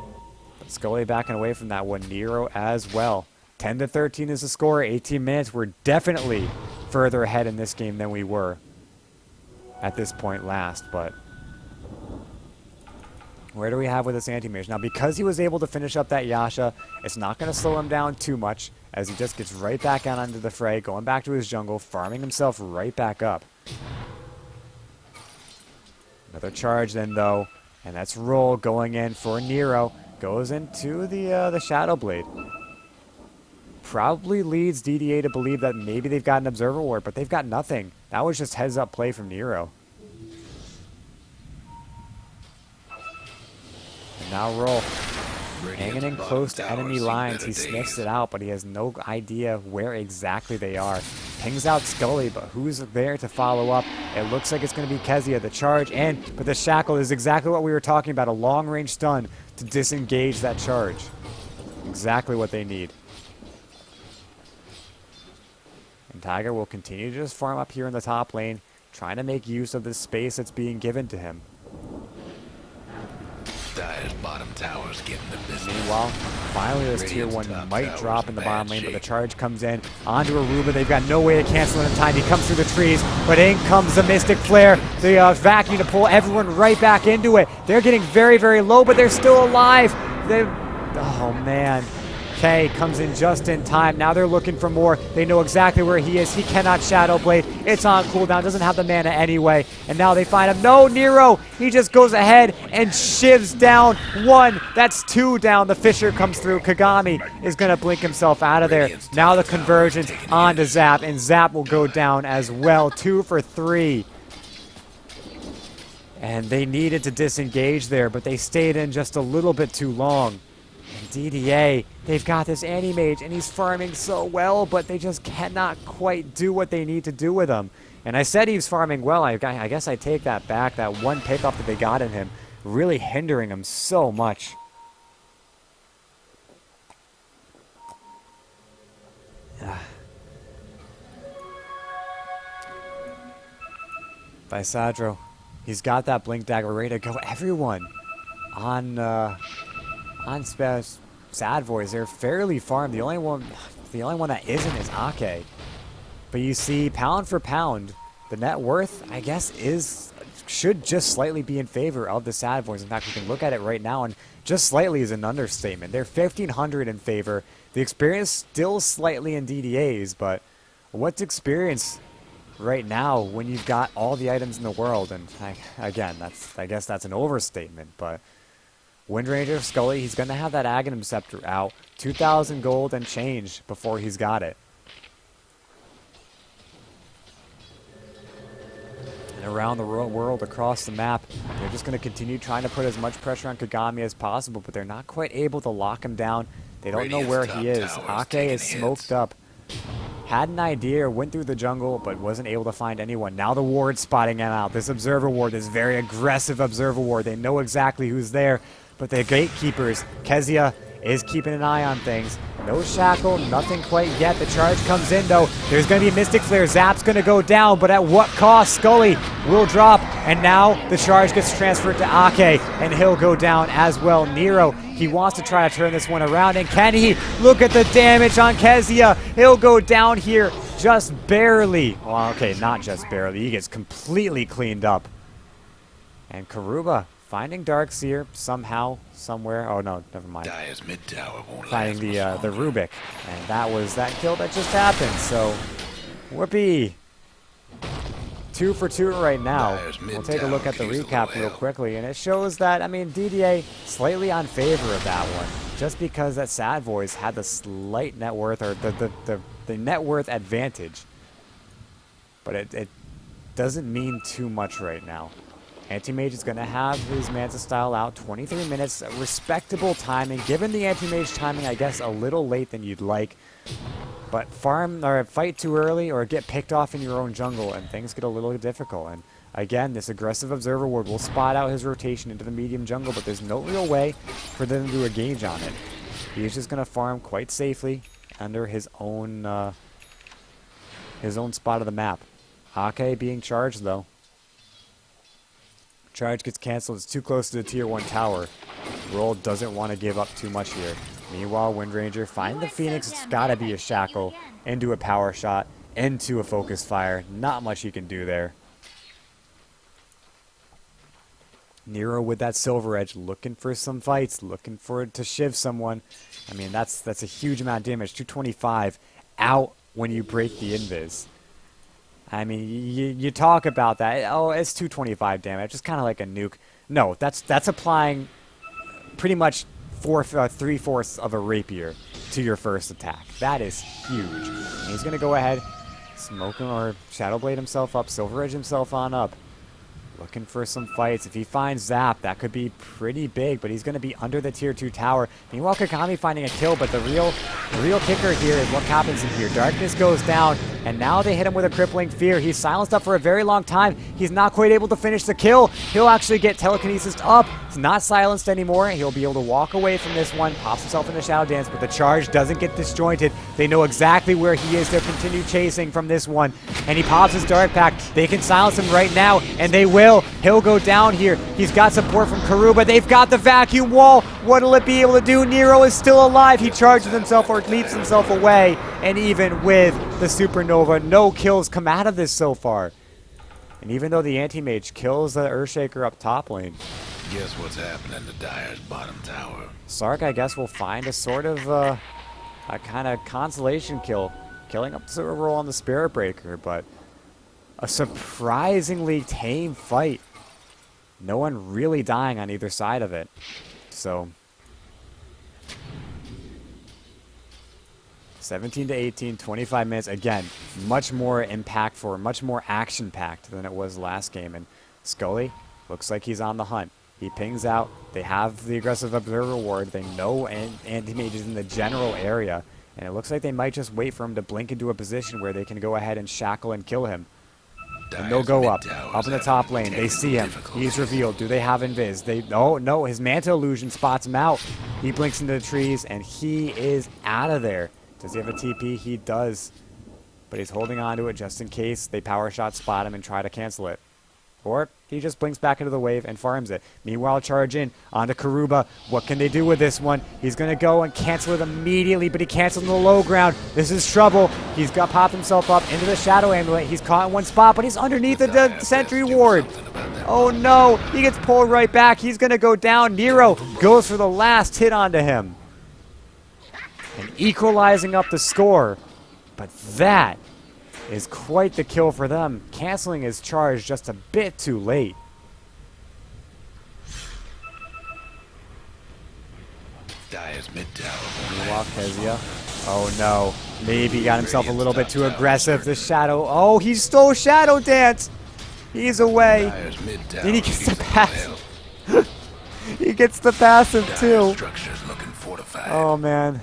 But Scully backing away from that one. Nero as well. 10-13 is the score. 18 minutes. We're definitely further ahead in this game than we were at this point last, but... Where do we have with this anti-mage? Now, because he was able to finish up that Yasha, it's not going to slow him down too much, as he just gets right back out onto the fray, going back to his jungle, farming himself right back up. Another charge then, though, and that's Roll going in for Nero. Goes into the Shadow Blade. Probably leads DDA to believe that maybe they've got an Observer Ward, but they've got nothing. That was just heads-up play from Nero. Now Roll, hanging in close to enemy lines. He sniffs it out, but he has no idea where exactly they are. Pings out Scully, but who's there to follow up? It looks like it's going to be Kezia. The charge in, but the shackle is exactly what we were talking about. A long-range stun to disengage that charge. Exactly what they need. And Tiger will continue to just farm up here in the top lane, trying to make use of the space that's being given to him. Dire's bottom tower's getting the business. Meanwhile, finally this tier 1 might drop in the bottom lane, but the charge comes in onto Aruba. They've got no way to cancel it in time. He comes through the trees, but in comes the Mystic Flare, the vacuum to pull everyone right back into it. They're getting very, very low, but they're still alive. Oh, man. K comes in just in time. Now they're looking for more. They know exactly where he is. He cannot Shadow Blade. It's on cooldown. Doesn't have the mana anyway. And now they find him. No, Nero. He just goes ahead and shivs down 1. That's 2 down. The Fisher comes through. Kagami is going to blink himself out of there. Now the convergence onto Zap. And Zap will go down as well. 2 for 3. And they needed to disengage there, but they stayed in just a little bit too long. And DDA, they've got this Anti-Mage, and he's farming so well, but they just cannot quite do what they need to do with him. And I said he's farming well. I guess I take that back. That one pickoff that they got in him really hindering him so much. Visadro, he's got that Blink Dagger ready to go. Everyone on Sad Boys, they're fairly farmed. The only one that isn't is Ake. But you see, pound for pound, the net worth, I guess, should just slightly be in favor of the Sad Boys. In fact, we can look at it right now, and just slightly is an understatement. They're 1,500 in favor. The experience still slightly in DDA's, but what's experience right now when you've got all the items in the world? And I guess that's an overstatement, but Windranger Scully, he's going to have that Aghanim Scepter out. 2,000 gold and change before he's got it. And around the world, across the map, they're just going to continue trying to put as much pressure on Kagami as possible, but they're not quite able to lock him down. They don't know where he is. Ake is smoked up. Had an idea, went through the jungle, but wasn't able to find anyone. Now the ward's spotting him out. This Observer Ward, this very aggressive Observer Ward. They know exactly who's there, but the Gatekeepers, Kezia is keeping an eye on things. No Shackle, nothing quite yet. The charge comes in, though. There's going to be a Mystic Flare. Zap's going to go down, but at what cost? Scully will drop, and now the charge gets transferred to Ake, and he'll go down as well. Nero, he wants to try to turn this one around, and can he? Look at the damage on Kezia. He'll go down here just barely. Well, okay, not just barely. He gets completely cleaned up. And Karuba finding Darkseer somehow, somewhere. Oh no, never mind. Dire's mid tower won't Finding last the much longer. Rubik, and that was that kill that just happened. So, whoopee. 2 for 2 right now. We'll take a look at the recap real quickly, and it shows that, I mean, DDA slightly on favor of that one, just because that Sad Boys had the slight net worth, or the net worth advantage. But it doesn't mean too much right now. Anti-Mage is going to have his Manta style out, 23 minutes, respectable timing. Given the Anti-Mage timing, I guess a little late than you'd like. But farm or fight too early or get picked off in your own jungle and things get a little difficult. And again, this aggressive Observer Ward will spot out his rotation into the medium jungle, but there's no real way for them to do a gauge on it. He's just going to farm quite safely under his own spot of the map. Ake being charged, though. Charge gets canceled. It's too close to the tier 1 tower. Roll doesn't want to give up too much here. Meanwhile, Windranger find the Phoenix. It's got to be a Shackle into a power shot, into a focus fire. Not much you can do there. Nero with that Silver Edge, looking for some fights, looking for it to shiv someone. I mean, that's a huge amount of damage. 225 out when you break the invis. I mean, you talk about that. Oh, it's 225 damage. It's kind of like a nuke. No, that's applying pretty much 3/4 of a rapier to your first attack. That is huge. And he's going to go ahead, smoke him or Shadow Blade himself up, Silver Edge himself on up. Looking for some fights. If he finds Zap, that could be pretty big, but he's going to be under the tier 2 tower. Meanwhile, Kagami finding a kill, but the real kicker here is what happens in here. Darkness goes down. And now they hit him with a crippling fear. He's silenced up for a very long time. He's not quite able to finish the kill. He'll actually get telekinesis up. He's not silenced anymore. He'll be able to walk away from this one, pops himself in the Shadow Dance, but the charge doesn't get disjointed. They know exactly where he is. They'll continue chasing from this one. And he pops his Dark Pact. They can silence him right now, and they will. He'll go down here. He's got support from Karuba. They've got the vacuum wall. What'll it be able to do? Nero is still alive. He charges himself or leaps himself away. And even with the Supernova, no kills come out of this so far. And even though the Anti-Mage kills the Earthshaker up top lane, Guess what's happening to Dire's bottom tower? Sark, I guess, will find a sort of a kind of consolation kill, killing up the Silver Roll on the Spirit Breaker, but a surprisingly tame fight. No one really dying on either side of it. So 17 to 18, 25 minutes. Again, much more impactful, much more action-packed than it was last game. And Scully looks like he's on the hunt. He pings out. They have the aggressive observer ward. They know Anti-Mage is in the general area. And it looks like they might just wait for him to blink into a position where they can go ahead and shackle and kill him. And they'll go up in the top lane. They see him. He's revealed. Do they have invis? No, his Manta illusion spots him out. He blinks into the trees, and he is out of there. Does he have a TP? He does. But he's holding on to it just in case they power shot spot him and try to cancel it. Or he just blinks back into the wave and farms it. Meanwhile, charge in onto Karuba. What can they do with this one? He's going to go and cancel it immediately, but he canceled in the low ground. This is trouble. He's got popped himself up into the Shadow Amulet. He's caught in one spot, but he's underneath the Sentry Ward. Oh no, he gets pulled right back. He's going to go down. Nero goes for the last hit onto him. And equalizing up the score. But that is quite the kill for them, canceling his charge just a bit too late. Dire's mid tower. Meanwhile, Kezia. Oh no. Maybe he got himself a little bit too aggressive. The Shadow. Oh, he stole Shadow Dance. He's away. Dire's mid tower. And he gets the passive. He gets the passive too. Structure's looking fortified. Oh man.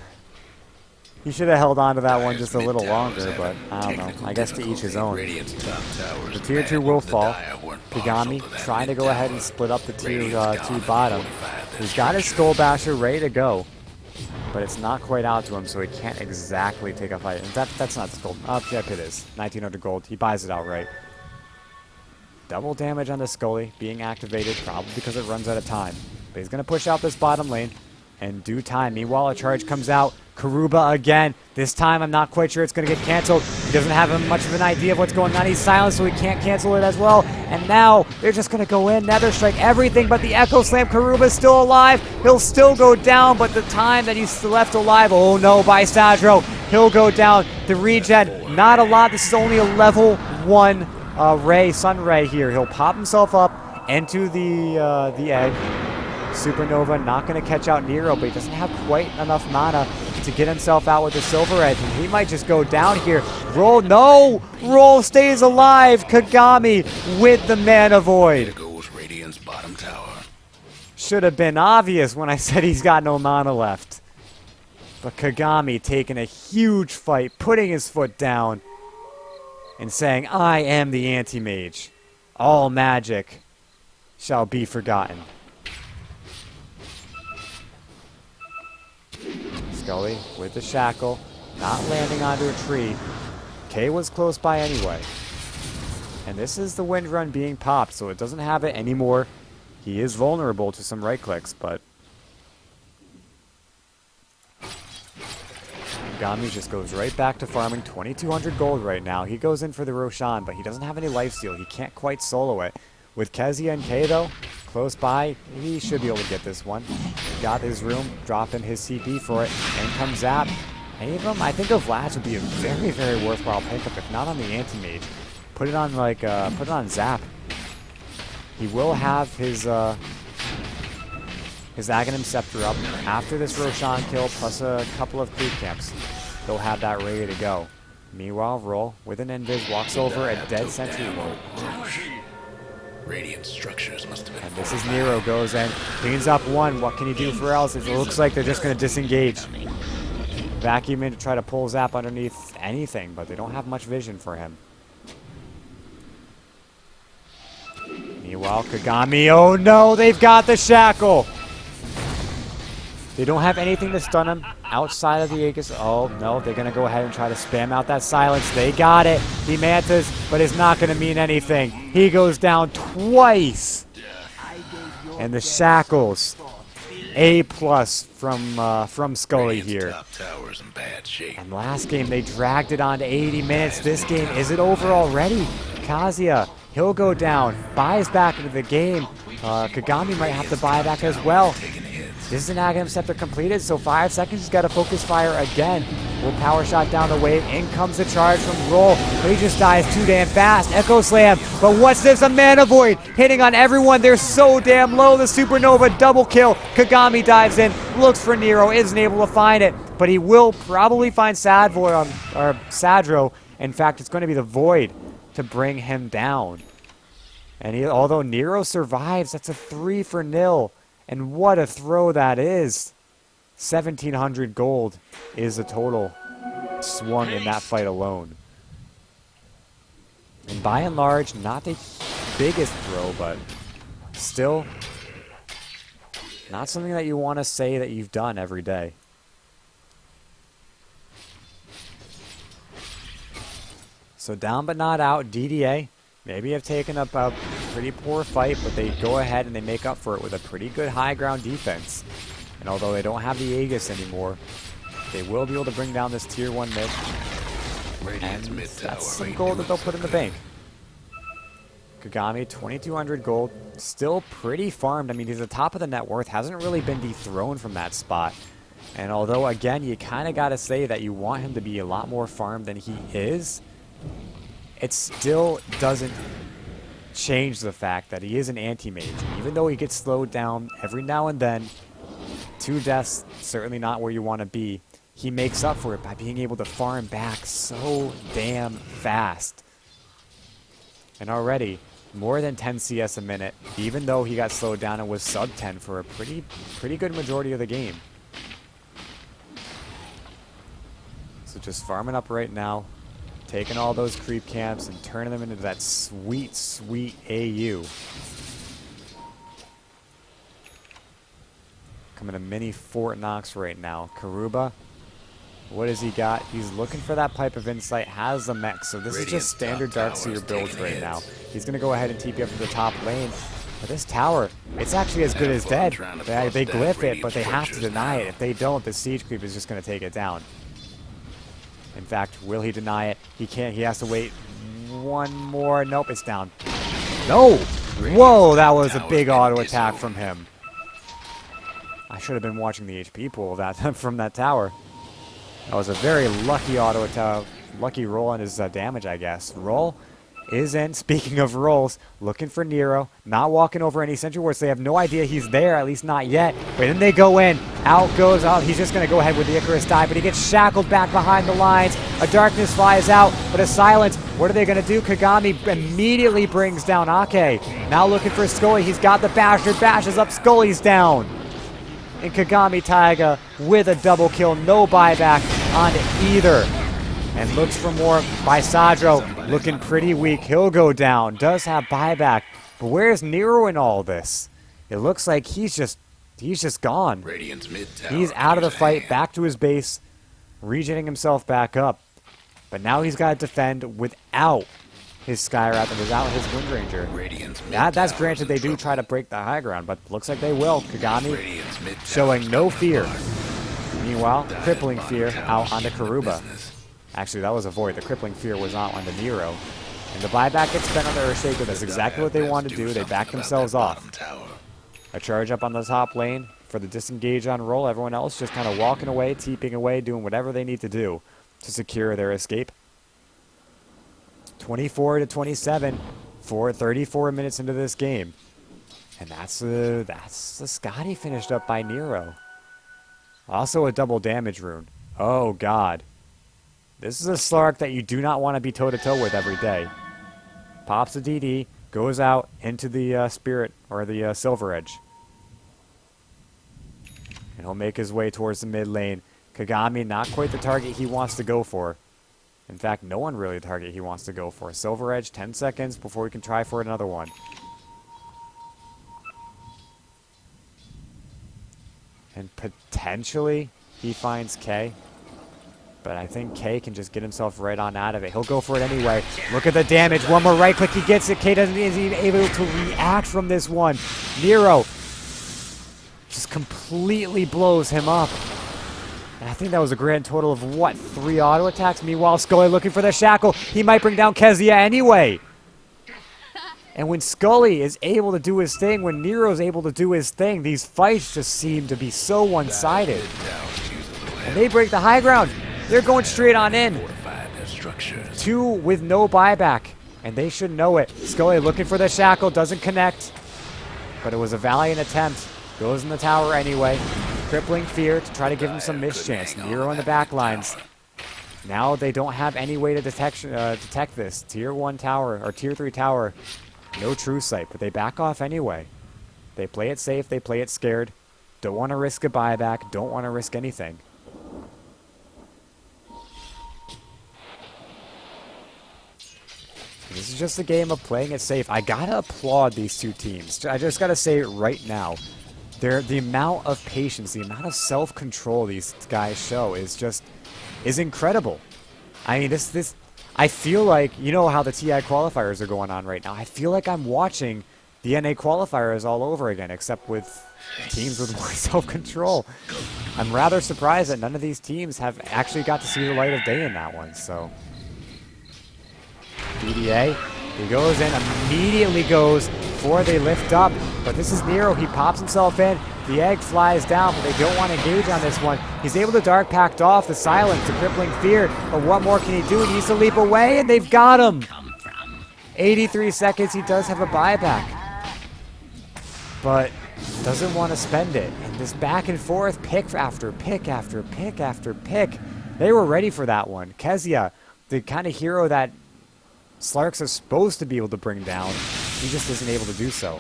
He should have held on to that one just a little longer, but I don't know. I guess to each his own. The tier 2 will fall. Kagami trying to go ahead and split up the tier 2 bottom. He's got his Skull Basher ready to go, but it's not quite out to him, so he can't exactly take a fight. And that's not Skull. Oh, yep, it is. 1900 gold. He buys it outright. Double damage on the Scully being activated, probably because it runs out of time. But he's going to push out this bottom lane in due time. Meanwhile, a charge comes out. Karuba again. This time, I'm not quite sure it's going to get canceled. He doesn't have much of an idea of what's going on. He's silent, so he can't cancel it as well. And now, they're just going to go in. Nether Strike, everything but the Echo Slam. Karuba's still alive. He'll still go down, but the time that he's left alive, oh no, by Sadro. He'll go down. The regen, not a lot. This is only a level 1 Sun Ray here. He'll pop himself up into the egg. Supernova not going to catch out Nero, but he doesn't have quite enough mana to get himself out with the Silver Edge, and he might just go down here. Roll, no! Roll stays alive! Kagami with the Mana Void. There goes Radiant's bottom tower. Should have been obvious when I said he's got no mana left. But Kagami taking a huge fight, putting his foot down, and saying, I am the Anti-Mage. All magic shall be forgotten. Scully with the shackle, not landing onto a tree. Kay was close by anyway. And this is the wind run being popped, so it doesn't have it anymore. He is vulnerable to some right clicks, but Gami just goes right back to farming 2,200 gold right now. He goes in for the Roshan, but he doesn't have any lifesteal. He can't quite solo it. With Kezia and Kay, though, close by, he should be able to get this one. Got his room, dropping his CP for it, and comes Zap. Any of them, I think a Vlad would be a very, very worthwhile pickup, if not on the Anti-Mage. Put it on, like, put it on Zap. He will have his Aghanim Scepter up after this Roshan kill, plus a couple of creep camps. He'll have that ready to go. Meanwhile, Roll, with an Invis, walks over a dead Sentry Ward. Radiant structures must have been. And this is Nero goes in, cleans up one. What can he do for else? It looks like they're just going to disengage. vacuum in to try to pull Zap underneath anything, but they don't have much vision for him. Meanwhile, Kagami, oh no, they've got the shackle! They don't have anything to stun him outside of the Aegis. Oh, no, they're going to go ahead and try to spam out that silence. They got it. He mantas, but it's not going to mean anything. He goes down twice. And the shackles. A+ from Scully Radiant's here. top tower's in bad shape. And last game, they dragged it on to 80 minutes. This game, is it over already? Kazuya, he'll go down. Buys back into the game. Kagami might have to buy back as well. Taking hits. This is an Aghanim Scepter completed, so 5 seconds. He's got to focus fire again. Will power shot down the wave. In comes the charge from Roll. But he just dies too damn fast. Echo Slam. But what's this? A Mana Void hitting on everyone. They're so damn low. The Supernova double kill. Kagami dives in, looks for Nero, isn't able to find it. But he will probably find Sadro. In fact, it's going to be the Void to bring him down. And although Nero survives, that's a 3-0. And what a throw that is. 1,700 gold is the total swung in that fight alone. And by and large, not the biggest throw, but still not something that you want to say that you've done every day. So down but not out, DDA. Maybe have taken up a pretty poor fight, but they go ahead and they make up for it with a pretty good high ground defense. And although they don't have the Aegis anymore, they will be able to bring down this tier 1 mid. Radiant's And mid tower that's some ain't gold that they'll doing put in the so bank. Kagami, 2,200 gold. Still pretty farmed. I mean, he's the top of the net worth. Hasn't really been dethroned from that spot. And although, again, you kind of got to say that you want him to be a lot more farmed than he is, it still doesn't change the fact that he is an anti-mage. Even though he gets slowed down every now and then, 2 deaths, certainly not where you want to be, he makes up for it by being able to farm back so damn fast. And already, more than 10 CS a minute, even though he got slowed down and was sub 10 for a pretty good majority of the game. So just farming up right now, taking all those creep camps and turning them into that sweet, sweet AU. Coming to mini Fort Knox right now. Karuba, what has he got? He's looking for that Pipe of Insight, has the mech, so this is just standard Darkseer builds right now. He's going to go ahead and TP up to the top lane. But this tower, it's actually as good as dead. They glyph it, but they have to deny it. If they don't, the siege creep is just going to take it down. In fact, will he deny it? He can't. He has to wait one more. Nope, it's down. No! Whoa, that was a big auto attack from him. I should have been watching the HP pool of that from that tower. That was a very lucky auto attack. Lucky roll on his damage, I guess. Roll is in. Speaking of rolls, looking for Nero. Not walking over any sentry wards. They have no idea he's there, at least not yet. But then they go in. Out goes out. He's just going to go ahead with the Icarus dive, but he gets shackled back behind the lines. A darkness flies out, but a silence. What are they going to do? Kagami immediately brings down Ake. Now looking for Scully. He's got the Basher. Bashes up. Scully's down. And Kagami Taiga with a double kill. No buyback on either. And looks for more by Sadro. Looking pretty weak. He'll go down. Does have buyback. But where's Nero in all this? It looks like he's just gone. Radiant's mid tower. He's out of the needs a fight. hand. Back to his base. Regenerating himself back up. But now he's got to defend without his Skywrath and without his Windranger. Radiant's mid That's tower's granted in they do trouble. try to break the high ground, but looks like they will. Kagami Radiant's mid tower's showing no coming fear. apart. Meanwhile, Dive crippling bottom fear tower's out onto handling Karuba. business. Actually, that was a void. The crippling fear was not on the Nero. And the buyback gets spent on the Earthshaker. That's exactly what they Dive wanted has to do. They something backed about themselves that off. bottom tower. A charge up on the top lane for the disengage on roll. Everyone else just kind of walking away, teeping away, doing whatever they need to do to secure their escape. 24-27 for 34 minutes into this game. And that's the Scotty finished up by Nero. Also a double damage rune. Oh, God. This is a Slark that you do not want to be toe-to-toe with every day. Pops a DD, goes out into the Spirit, or the Silver Edge. And he'll make his way towards the mid lane. Kagami, not quite the target he wants to go for. In fact, no one really the target he wants to go for. Silver Edge, 10 seconds before we can try for another one. And potentially he finds K. But I think K can just get himself right on out of it. He'll go for it anyway. Look at the damage. One more right click. He gets it. K isn't even able to react from this one. Nero just completely blows him up. And I think that was a grand total of, what, 3 auto attacks? Meanwhile, Scully looking for the shackle. He might bring down Kezia anyway. And when Scully is able to do his thing, when Nero's able to do his thing, these fights just seem to be so one-sided. And they break the high ground. They're going straight on in. 2 with no buyback. And they should know it. Scully looking for the shackle. Doesn't connect. But it was a valiant attempt. Goes in the tower anyway. Crippling Fear to try to give him some mischance. Nero in the back lines. Now they don't have any way to detect this. Tier 1 tower, or Tier 3 tower. No true sight, but they back off anyway. They play it safe. They play it scared. Don't want to risk a buyback. Don't want to risk anything. This is just a game of playing it safe. I gotta applaud these two teams. I just gotta say it right now. The amount of patience, the amount of self-control these guys show is incredible. I mean, I feel like, you know how the TI qualifiers are going on right now. I feel like I'm watching the NA qualifiers all over again, except with teams with more self-control. I'm rather surprised that none of these teams have actually got to see the light of day in that one, so. DDA, he goes in, immediately goes for they lift up, but this is Nero. He pops himself in. The egg flies down, but they don't want to engage on this one. He's able to Dark Pact off the silence, the Crippling Fear, but what more can he do? He needs to leap away, and they've got him. 83 seconds, he does have a buyback, but doesn't want to spend it. And this back and forth, pick after pick after pick after pick. They were ready for that one. Kezia, the kind of hero that Slarks is supposed to be able to bring down, he just isn't able to do so.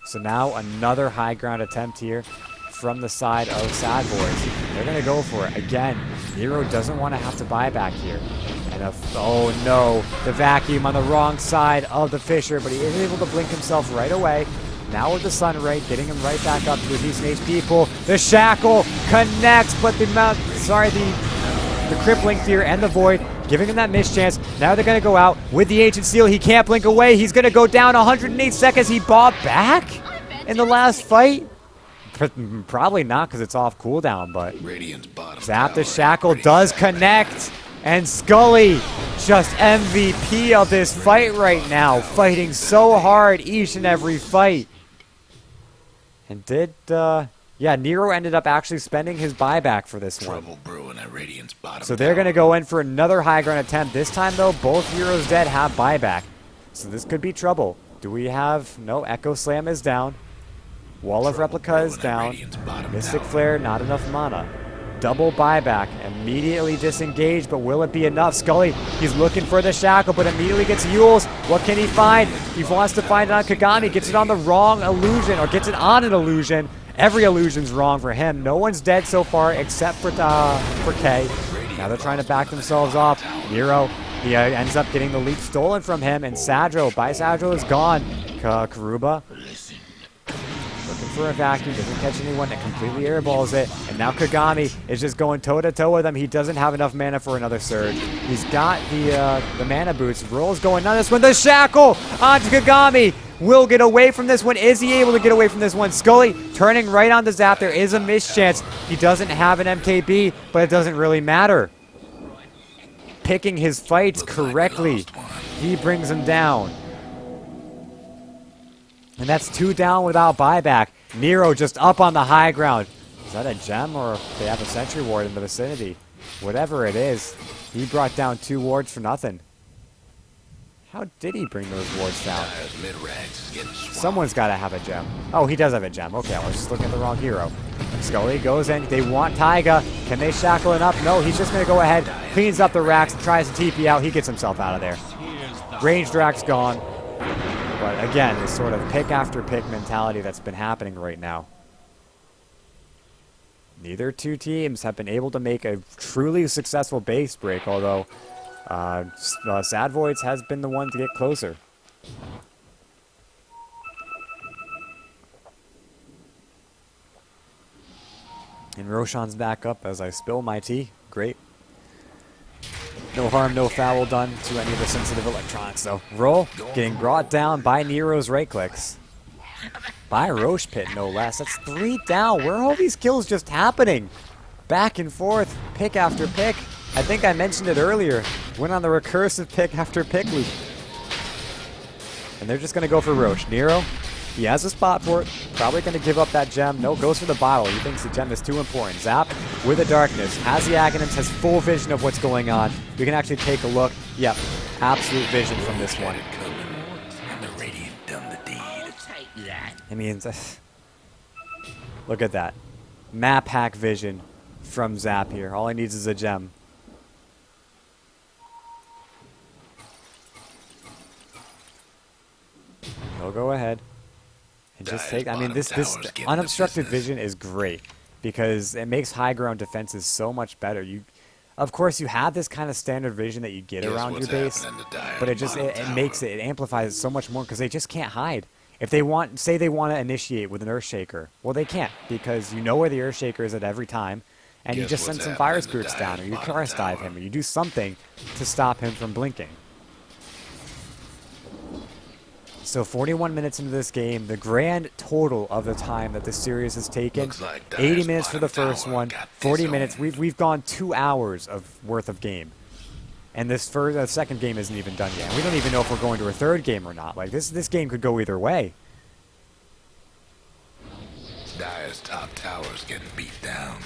So now another high ground attempt here from the side of Sad Boys. They're going to go for it. Again, Nero doesn't want to have to buy back here. And oh no, the vacuum on the wrong side of the Fisher, but he is able to blink himself right away. Now with the Sun Ray, getting him right back up to a decent HP pool. The Shackle connects, but the Crippling Fear and the Void giving him that mischance. Now they're going to go out with the Ancient Seal. He can't blink away. He's going to go down 108 seconds. He bought back in the last fight? Probably not, because it's off cooldown, but Zap the Shackle does connect. And Scully, just MVP of this fight right now, fighting so hard each and every fight. And yeah, Nero ended up actually spending his buyback for this one. So they're going to go in for another high ground attempt. This time, though, both heroes dead have buyback. So this could be trouble. Do we have... No, Echo Slam is down. Wall of Replica is down. Mystic Flare, not enough mana. Double buyback, immediately disengaged, but will it be enough? Scully, he's looking for the Shackle, but immediately gets Yules. What can he find? He wants to find it on Kagami, gets it on the wrong illusion, or gets it on an illusion. Every illusion's wrong for him. No one's dead so far except for K. Now they're trying to back themselves off. Nero, he ends up getting the leap stolen from him, and Sadro, Sadro is gone. Karuba, looking for a vacuum, doesn't catch anyone, that completely airballs it. And now Kagami is just going toe-to-toe with him. He doesn't have enough mana for another surge. He's got the mana boots. Roll's going on this one. The Shackle onto Kagami. Will get away from this one. Is he able to get away from this one? Scully turning right on the Zap. There is a mischance. He doesn't have an MKB, but it doesn't really matter. Picking his fights correctly, he brings him down. And that's 2 down without buyback. Nero just up on the high ground. Is that a gem, or they have a Sentry Ward in the vicinity? Whatever it is, he brought down 2 wards for nothing. How did he bring those wards down? Someone's got to have a gem. Oh, he does have a gem. Okay, I was just looking at the wrong hero. Scully goes in. They want Taiga. Can they shackle it up? No, he's just going to go ahead, cleans up the racks, tries to TP out. He gets himself out of there. Ranged rack's gone. But again, this sort of pick after pick mentality that's been happening right now. Neither two teams have been able to make a truly successful base break, although Sad Voids has been the one to get closer. And Roshan's back up as I spill my tea. Great. No harm, no foul done to any of the sensitive electronics, though. Roll getting brought down by Nero's right clicks. By Roche Pit, no less. That's 3 down. Where are all these kills just happening? Back and forth, pick after pick. I think I mentioned it earlier. Went on the recursive pick after pick loop. And they're just going to go for Roche. Nero, he has a spot for it. Probably going to give up that gem. No, goes for the bottle. He thinks the gem is too important. Zap with the darkness. Has the Aghanims, has full vision of what's going on. We can actually take a look. Yep, absolute vision from this one. And the radiant done the deed. I mean, look at that. Map hack vision from Zap here. All he needs is a gem. He'll go ahead and just take. I mean, this unobstructed vision is great because it makes high ground defenses so much better. Of course, you have this kind of standard vision that you get around your base, but it makes it amplifies it so much more because they just can't hide. If they say they want to initiate with an Earthshaker, well, they can't because you know where the Earthshaker is at every time, and you just send some Fire Spirits down, or you Chorus Dive him, or you do something to stop him from blinking. So 41 minutes into this game, the grand total of the time that this series has taken, 80 minutes for the first one, 40 minutes. We've gone 2 hours worth of game. And this second game isn't even done yet. And we don't even know if we're going to a third game or not. Like, this game could go either way. Dire's top tower's getting beat down.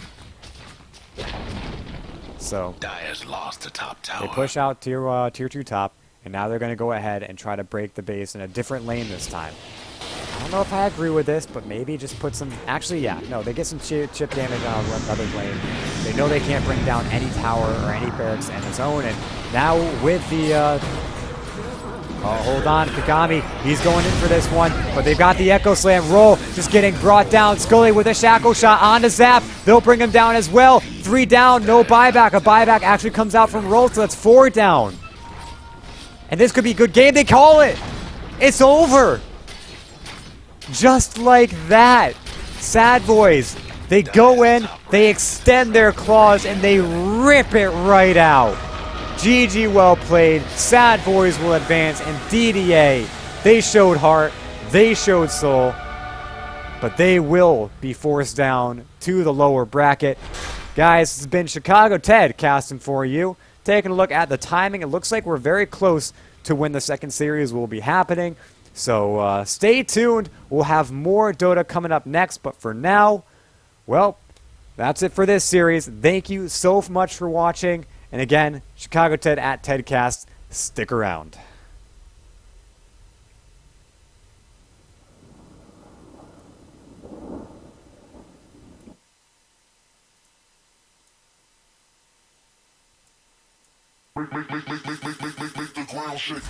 So Dire's lost the top tower. they push out tier 2 top, and now they're going to go ahead and try to break the base in a different lane this time. I don't know if I agree with this, but maybe just put some... Actually, yeah. No, they get some chip damage on another lane. They know they can't bring down any tower or any barracks in his own. And now with the... oh, hold on. Kagami, he's going in for this one. But they've got the Echo Slam. Roll just getting brought down. Scully with a Shackle Shot onto Zap. They'll bring him down as well. 3 down, no buyback. A buyback actually comes out from Roll, so that's 4 down. And this could be a good game. They call it. It's over. Just like that. Sad Boys. They go in, they extend their claws, and they rip it right out. GG, well played. Sad Boys will advance, and DDA, they showed heart, they showed soul, but they will be forced down to the lower bracket. Guys, this has been Chicago Ted casting for you. Taking a look at the timing, it looks like we're very close to when the second series will be happening. So stay tuned. We'll have more Dota coming up next. But for now, well, that's it for this series. Thank you so much for watching. And again, Chicago Ted at TedCast. Stick around. Make the ground shake.